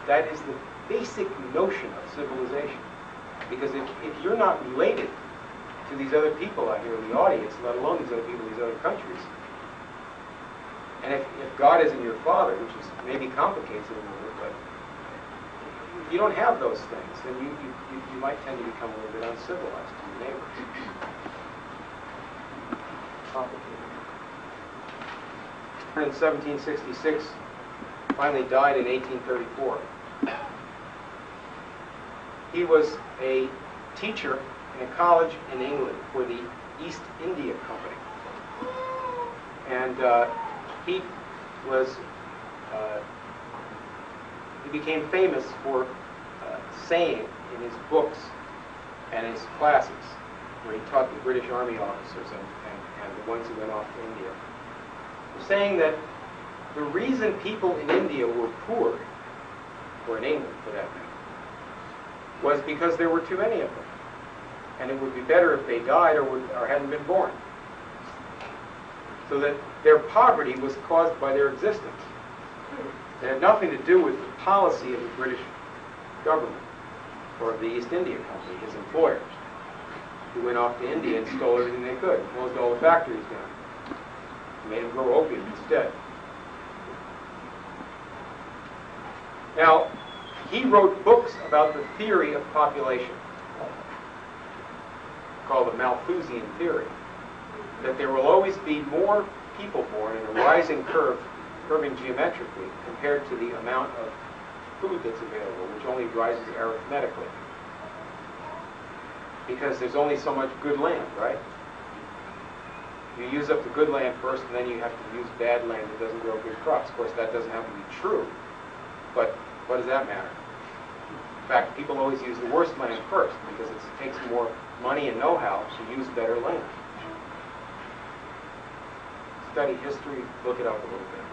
That is the basic notion of civilization. Because if you're not related to these other people out here in the audience, let alone these other people in these other countries, and if God isn't your father, which is maybe complicates it a little bit, but if you don't have those things, then you might tend to become a little bit uncivilized to your neighbors. Complicated. In 1766, finally died in 1834. He was a teacher in a college in England for the East India Company. And he became famous for saying in his books and his classes, where he taught the British Army officers and the ones who went off to India, saying that the reason people in India were poor, or in England for that matter, was because there were too many of them. And it would be better if they died or hadn't been born. So that their poverty was caused by their existence. It had nothing to do with the policy of the British government or of the East India Company, his employers, who went off to India and stole everything they could, closed all the factories down, made them grow opium instead. Now, he wrote books about the theory of population, called the Malthusian theory, that there will always be more people born in a rising curve, curving geometrically, compared to the amount of food that's available, which only rises arithmetically. Because there's only so much good land, right? You use up the good land first, and then you have to use bad land that doesn't grow good crops. Of course, that doesn't have to be true, but what does that matter? In fact, people always use the worst land first, because it takes more money and know-how to use better land. Study history, look it up a little bit.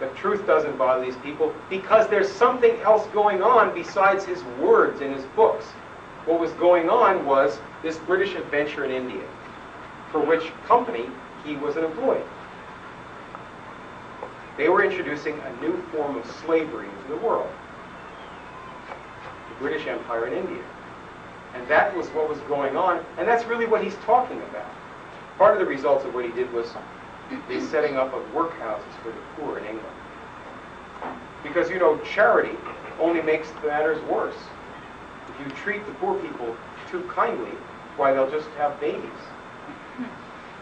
But truth doesn't bother these people because there's something else going on besides his words in his books. What was going on was this British adventure in India, for which company he was an employee. They were introducing a new form of slavery into the world, the British Empire in India. And that was what was going on, and that's really what he's talking about. Part of the results of what he did was the setting up of workhouses for the poor in England. Because, you know, charity only makes the matters worse. If you treat the poor people too kindly, why, they'll just have babies.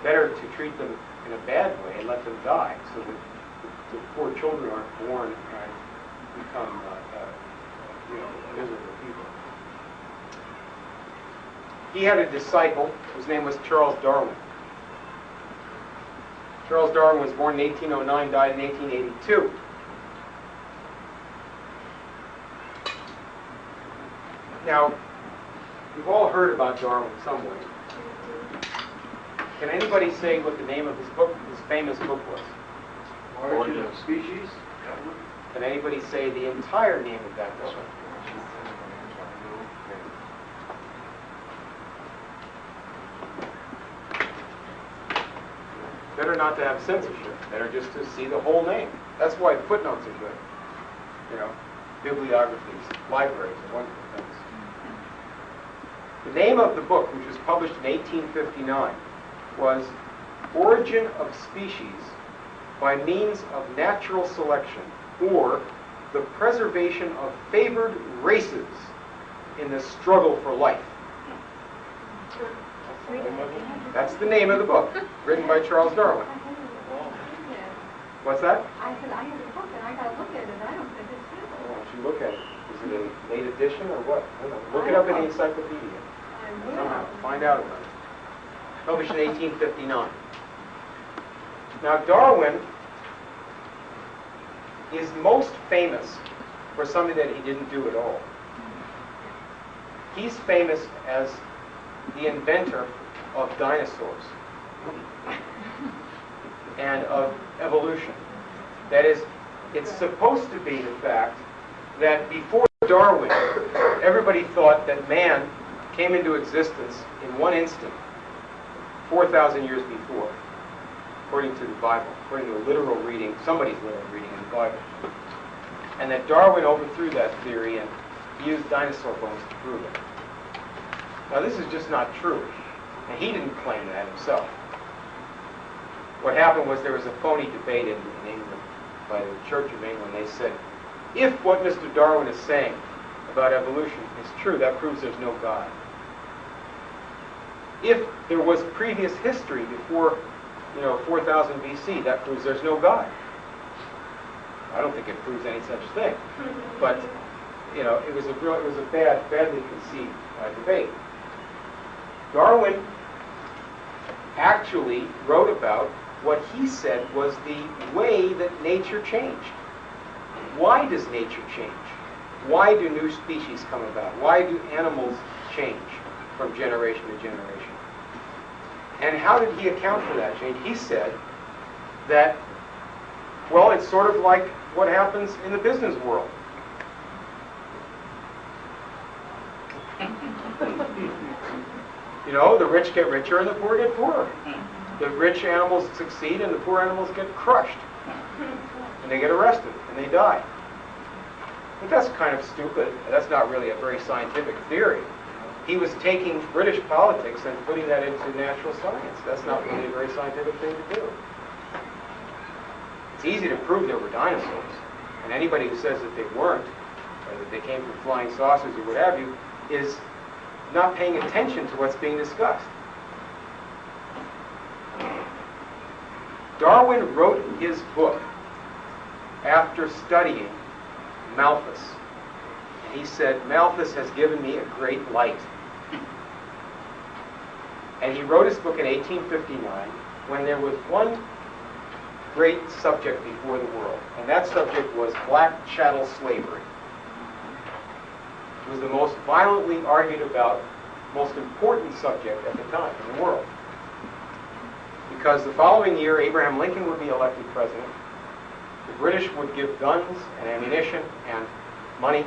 Better to treat them in a bad way and let them die, so that the poor children aren't born and become, miserable people. He had a disciple whose name was Charles Darwin. Charles Darwin was born in 1809, died in 1882. Now, we've all heard about Darwin in some way. Can anybody say what the name of his book, his famous book was? Origin of Species? Can anybody say the entire name of that book? Better not to have censorship. Better just to see the whole name. That's why footnotes are good. You know, bibliographies, libraries are wonderful things. The name of the book, which was published in 1859, was Origin of Species by Means of Natural Selection, or the Preservation of Favored Races in the Struggle for Life. That's the name of the book, written by Charles Darwin. What's that? I said, I have a book and I got to look at it, and I don't think it's good. Why don't you look at it? Is it a late edition or what? I don't know. Look it up in the encyclopedia. Somehow, find out about it. Published in 1859. Now, Darwin is most famous for something that he didn't do at all. He's famous as the inventor of dinosaurs and of evolution. That is, it's supposed to be the fact that before Darwin, everybody thought that man came into existence in one instant, 4,000 years before, according to the Bible, according to a literal reading, somebody's literal reading in the Bible. And that Darwin overthrew that theory and used dinosaur bones to prove it. Now this is just not true, and he didn't claim that himself. What happened was there was a phony debate in England by the Church of England. They said, if what Mr. Darwin is saying about evolution is true, that proves there's no God. If there was previous history before, 4000 BC, that proves there's no God. I don't think it proves any such thing, but it was a badly conceived debate. Darwin actually wrote about what he said was the way that nature changed. Why does nature change? Why do new species come about? Why do animals change from generation to generation? And how did he account for that change? He said that, well, it's sort of like what happens in the business world. The rich get richer and the poor get poorer. The rich animals succeed and the poor animals get crushed. And they get arrested and they die. But that's kind of stupid. That's not really a very scientific theory. He was taking British politics and putting that into natural science. That's not really a very scientific thing to do. It's easy to prove there were dinosaurs. And anybody who says that they weren't, or that they came from flying saucers or what have you, is not paying attention to what's being discussed. Darwin wrote his book after studying Malthus. And he said, Malthus has given me a great light. And he wrote his book in 1859 when there was one great subject before the world, and that subject was black chattel slavery. It was the most violently argued about, most important subject at the time in the world. Because the following year, Abraham Lincoln would be elected president. The British would give guns and ammunition and money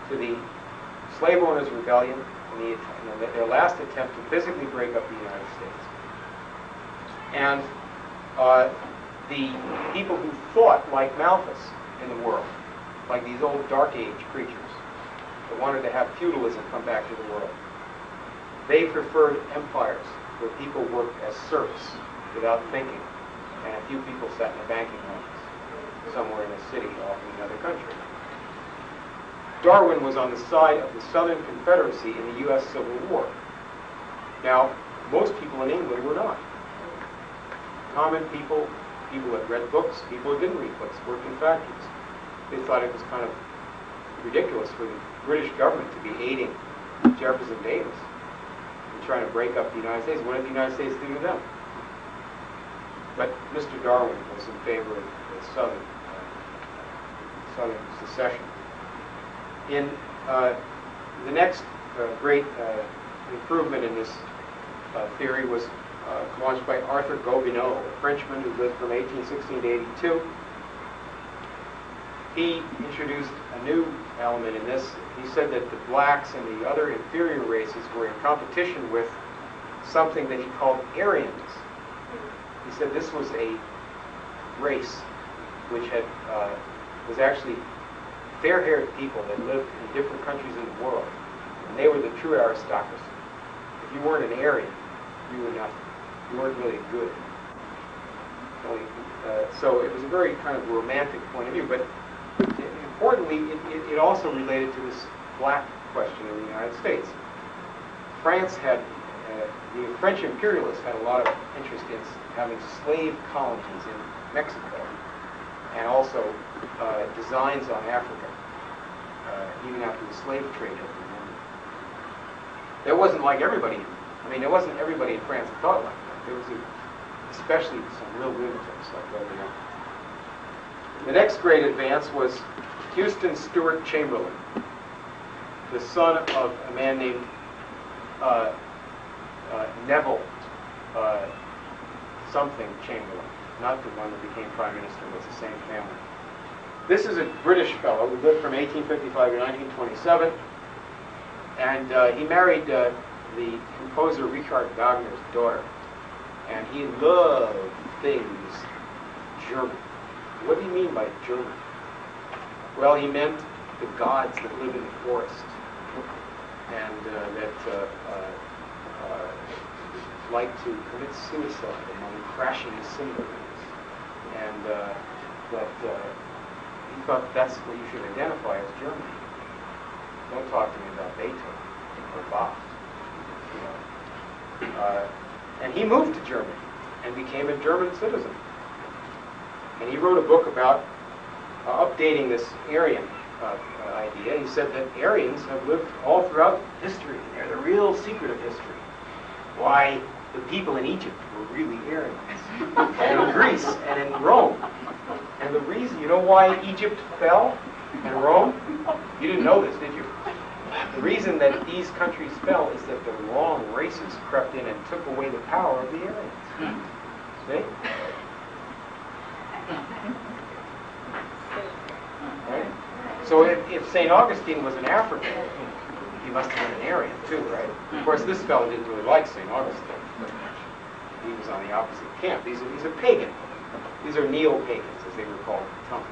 to the slave owners' rebellion in their last attempt to physically break up the United States. And the people who thought like Malthus in the world, like these old Dark Age creatures that wanted to have feudalism come back to the world, they preferred empires where people worked as serfs without thinking, and a few people sat in a banking office somewhere in a city off in another country. Darwin was on the side of the Southern Confederacy in the U.S. Civil War. Now, most people in England were not. Common people, people that read books, people who didn't read books, worked in factories. They thought it was kind of ridiculous for the British government to be aiding Jefferson Davis in trying to break up the United States. What did the United States do to them? But Mr. Darwin was in favor of the Southern secession. In the next great improvement in this theory was launched by Arthur Gobineau, a Frenchman who lived from 1816 to 82. He introduced a new element in this. He said that the blacks and the other inferior races were in competition with something that he called Aryans. He said this was a race which had was actually fair-haired people that lived in different countries in the world, and they were the true aristocracy. If you weren't an Aryan, you were nothing. You weren't really good. So it was a very kind of romantic point of view, but importantly, it also related to this black question in the United States. France had, the French imperialists had a lot of interest in having slave colonies in Mexico, and also designs on Africa, even after the slave trade had been ended. There wasn't like everybody, there wasn't everybody in France that thought like that. There was especially some real lunatics like that. The next great advance was Houston Stewart Chamberlain, the son of a man named Neville something Chamberlain. not the one that became prime minister, but it's the same family. This is a British fellow who lived from 1855 to 1927, and he married the composer Richard Wagner's daughter, and he loved things German. What do you mean by German? Well, he meant the gods that live in the forest, and that like to commit suicide among crashing cymbals, and that he thought that's what you should identify as German. Don't talk to me about Beethoven or Bach. You know. And he moved to Germany and became a German citizen. And he wrote a book about updating this Aryan idea. He said that Aryans have lived all throughout history. They're the real secret of history. Why the people in Egypt were really Aryans, and in Greece and in Rome. And the reason, you know why Egypt fell and Rome? You didn't know this, did you? The reason that these countries fell is that the wrong races crept in and took away the power of the Aryans. See? Right? So if St. Augustine was an African, he must have been an Aryan too, right? Of course, this fellow didn't really like St. Augustine. He was on the opposite camp. He's a pagan. These are neo-pagans, as they were called at the time.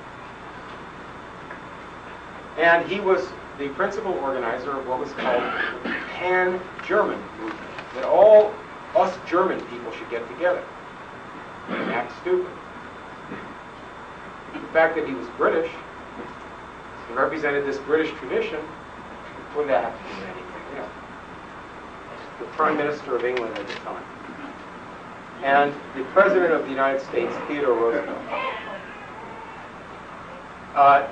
And he was the principal organizer of what was called the Pan-German movement, that all us German people should get together and act stupid. The fact that he was British and represented this British tradition, what did that have to do with anything? You know, the Prime Minister of England at the time. And the President of the United States, Theodore Roosevelt.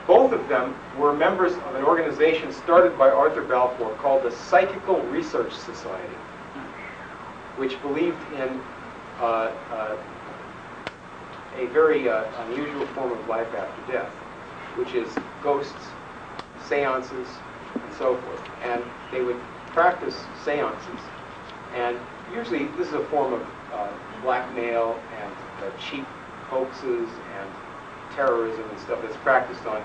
Both of them were members of an organization started by Arthur Balfour called the Psychical Research Society, which believed in a very unusual form of life after death, which is ghosts, seances, and so forth. And they would practice seances. And usually this is a form of blackmail and cheap hoaxes and terrorism and stuff that's practiced on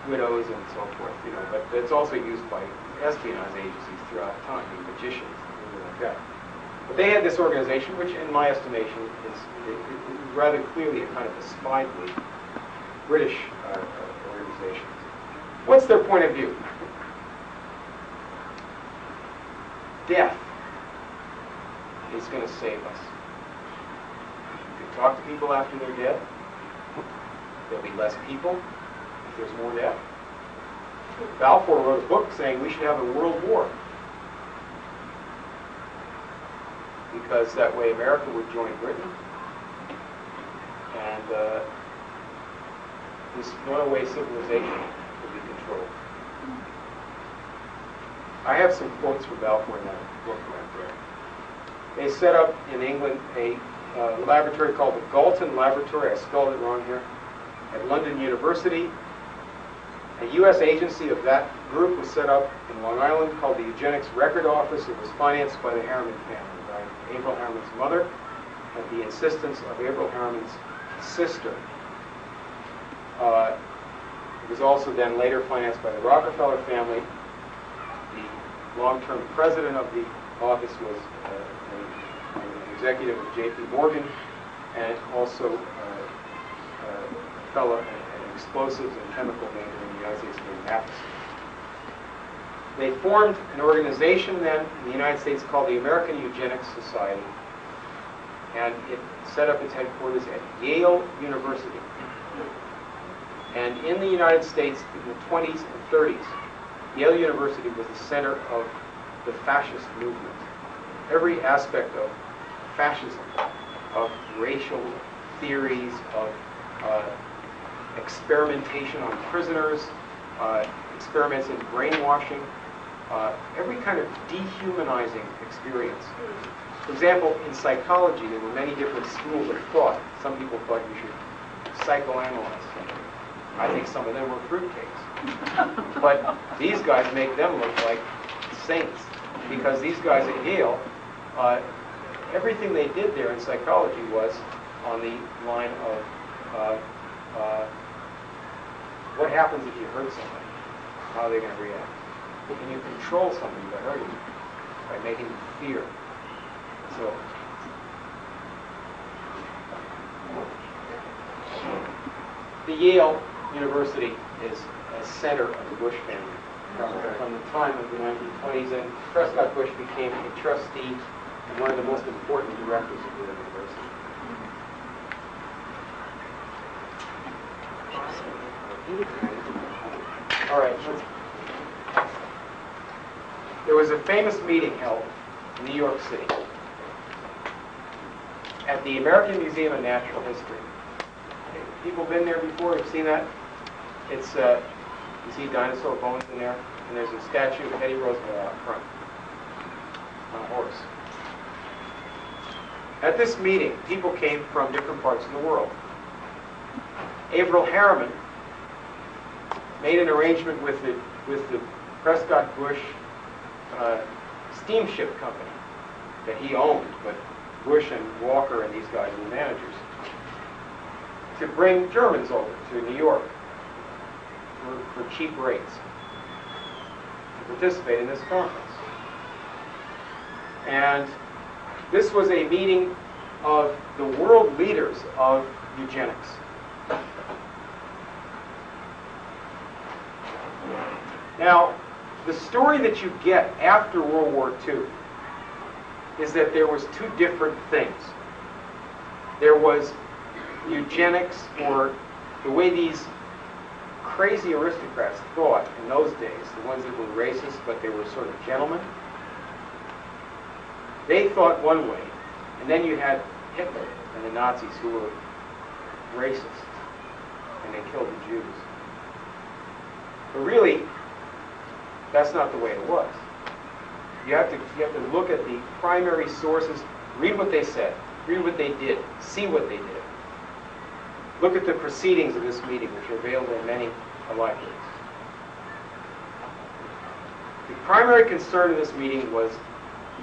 widows and so forth, you know, but it's also used by espionage agencies throughout time, and magicians and things like that. But they had this organization, which in my estimation is rather clearly a kind of a spy-group, British organization. What's their point of view? Death is going to save us. You can talk to people after they're dead. There'll be less people if there's more death. Balfour wrote a book saying we should have a world war, because that way America would join Britain, and this runaway civilization would be controlled. I have some quotes from Balfour in that book right there. They set up in England a laboratory called the Galton Laboratory. I spelled it wrong here. At London University. A U.S. agency of that group was set up in Long Island called the Eugenics Record Office. It was financed by the Harriman family, by Averell Harriman's mother, at the insistence of Averell Harriman's sister. It was also then later financed by the Rockefeller family. The long-term president of the office was an executive of J.P. Morgan, and also an explosives and chemical maker in the United States named Matheson. They formed an organization then in the United States called the American Eugenics Society, and it set up its headquarters at Yale University. And in the United States in the 20s and 30s, Yale University was the center of the fascist movement. Every aspect of fascism, of racial theories, of experimentation on prisoners, experiments in brainwashing, every kind of dehumanizing experience. For example, in psychology, there were many different schools of thought. Some people thought you should psychoanalyze somebody. I think some of them were fruitcakes. But these guys make them look like saints, because these guys at Yale, everything they did there in psychology was on the line of what happens if you hurt somebody? How are they going to react? Can you control somebody by hurting them? By making them fear? So, the Yale University is a center of the Bush family from the time of the 1920s, and Prescott Bush became a trustee and one of the most important directors of the university. All right. There was a famous meeting held in New York City at the American Museum of Natural History. People been there before? You've seen that? It's you see dinosaur bones in there, and there's a statue of Teddy Roosevelt out front on a horse. At this meeting, people came from different parts of the world. Averell Harriman made an arrangement with the Prescott Bush steamship company that he owned, but Bush and Walker and these guys were the managers, to bring Germans over to New York for cheap rates to participate in this conference. And this was a meeting of the world leaders of eugenics. Now, the story that you get after World War II is that there was two different things. There was eugenics, or the way these crazy aristocrats thought in those days, the ones that were racist but they were sort of gentlemen. They thought one way, and then you had Hitler and the Nazis who were racist, and they killed the Jews. But really, that's not the way it was. You have to look at the primary sources, read what they said, read what they did, see what they did. Look at the proceedings of this meeting, which are available in many libraries. The primary concern of this meeting was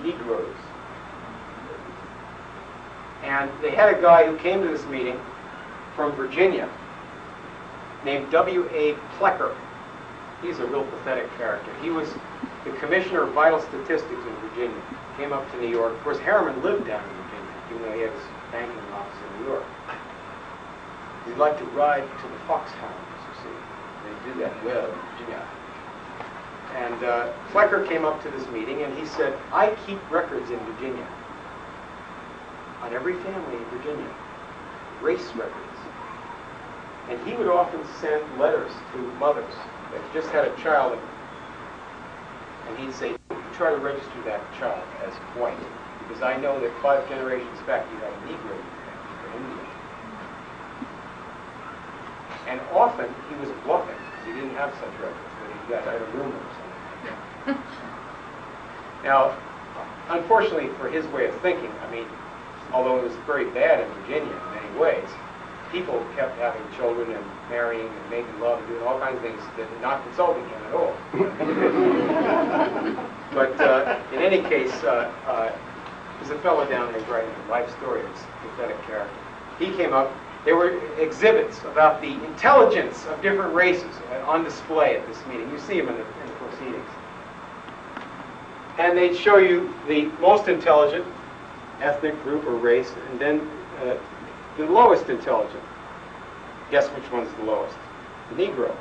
Negroes. And they had a guy who came to this meeting from Virginia named W.A. Plecker. He's a real pathetic character. He was the commissioner of vital statistics in Virginia. Came up to New York. Of course, Harriman lived down in Virginia, even though he had his banking office in New York. He'd like to ride to the foxhounds, you see. They do that well in Virginia. And Plecker came up to this meeting and he said, I keep records in Virginia on every family in Virginia, race records. And he would often send letters to mothers that just had a child, and he'd say, try to register that child as white, because I know that 5 generations back you had a Negro or Indian. And often he was bluffing, because he didn't have such records, but he got out of rumor or something. Now, unfortunately for his way of thinking, I mean, although it was very bad in Virginia in many ways, people kept having children and marrying and making love and doing all kinds of things that were not consulting him at all. But in any case, there's a fellow down there writing a life story of this pathetic character. He came up. There were exhibits about the intelligence of different races on display at this meeting. You see them in the proceedings. And they'd show you the most intelligent ethnic group or race, and then the lowest intelligent. Guess which one's the lowest? The Negro.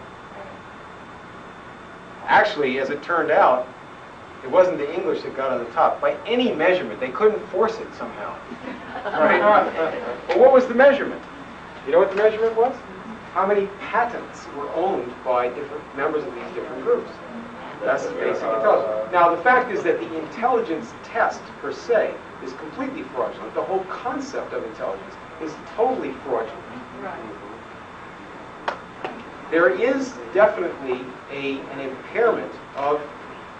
Actually, as it turned out, it wasn't the English that got on the top. By any measurement, they couldn't force it somehow. Right? Well, what was the measurement? You know what the measurement was? How many patents were owned by different members of these different groups. That's basic intelligence. Now, the fact is that the intelligence test, per se, is completely fraudulent. The whole concept of intelligence is totally fraudulent. Right. There is definitely an impairment of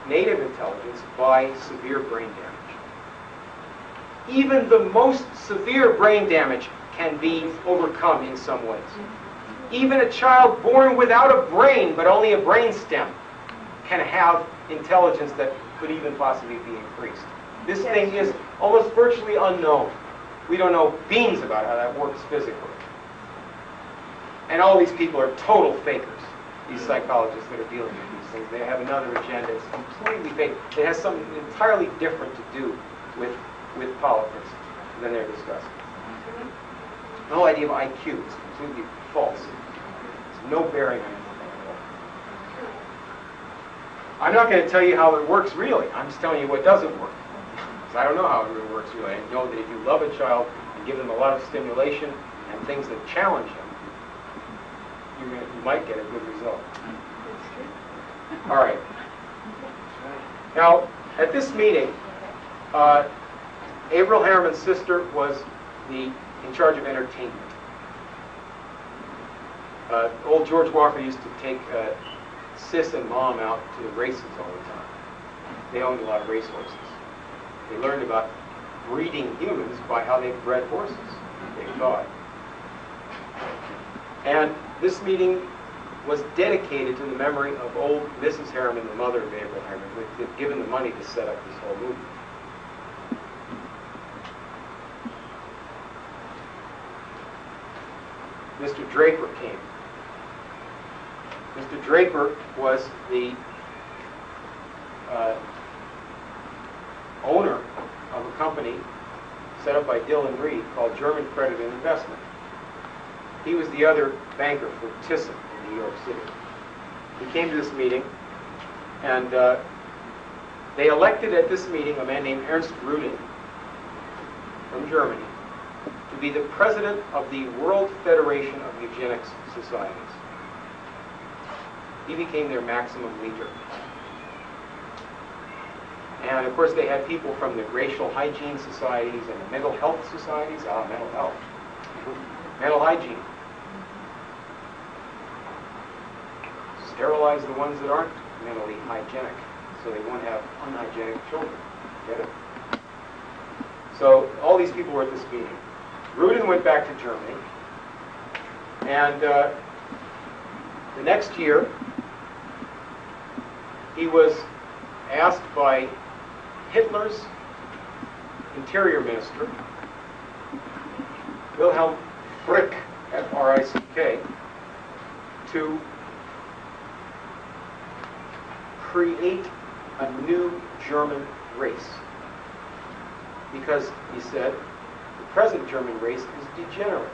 native intelligence by severe brain damage. Even the most severe brain damage can be overcome in some ways. Even a child born without a brain, but only a brain stem, can have intelligence that could even possibly be increased. This thing is almost virtually unknown. We don't know beans about how that works physically. And all these people are total fakers, these psychologists that are dealing with these things. They have another agenda. It's completely fake. It has something entirely different to do with politics than they're discussing. The whole idea of IQ is completely false. There's no bearing on anything at all. I'm not going to tell you how it works really. I'm just telling you what doesn't work. Because I don't know how it really works really. I know that if you love a child and give them a lot of stimulation and things that challenge them, you might get a good result. All right. Now, at this meeting, Averil Harriman's sister was in charge of entertainment. Old George Walker used to take Sis and Mom out to the races all the time. They owned a lot of racehorses. They learned about breeding humans by how they bred horses, they thought. And this meeting was dedicated to the memory of old Mrs. Harriman, the mother of Averil Harriman, who had given the money to set up this whole movement. Mr. Draper came. Mr. Draper was the owner of a company set up by Dillon Reed called German Credit and Investment. He was the other banker for Thyssen in New York City. He came to this meeting, and they elected at this meeting a man named Ernst Rudin from Germany to be the president of the World Federation of Eugenics Societies. He became their maximum leader. And of course they had people from the racial hygiene societies and the mental health societies. Mental health. Mental hygiene. Sterilize the ones that aren't mentally hygienic, so they won't have unhygienic children. Get it? So all these people were at this meeting. Rudin went back to Germany, and the next year he was asked by Hitler's interior minister, Wilhelm Frick, F-R-I-C-K, to create a new German race. Because, he said, the present German race is degenerate.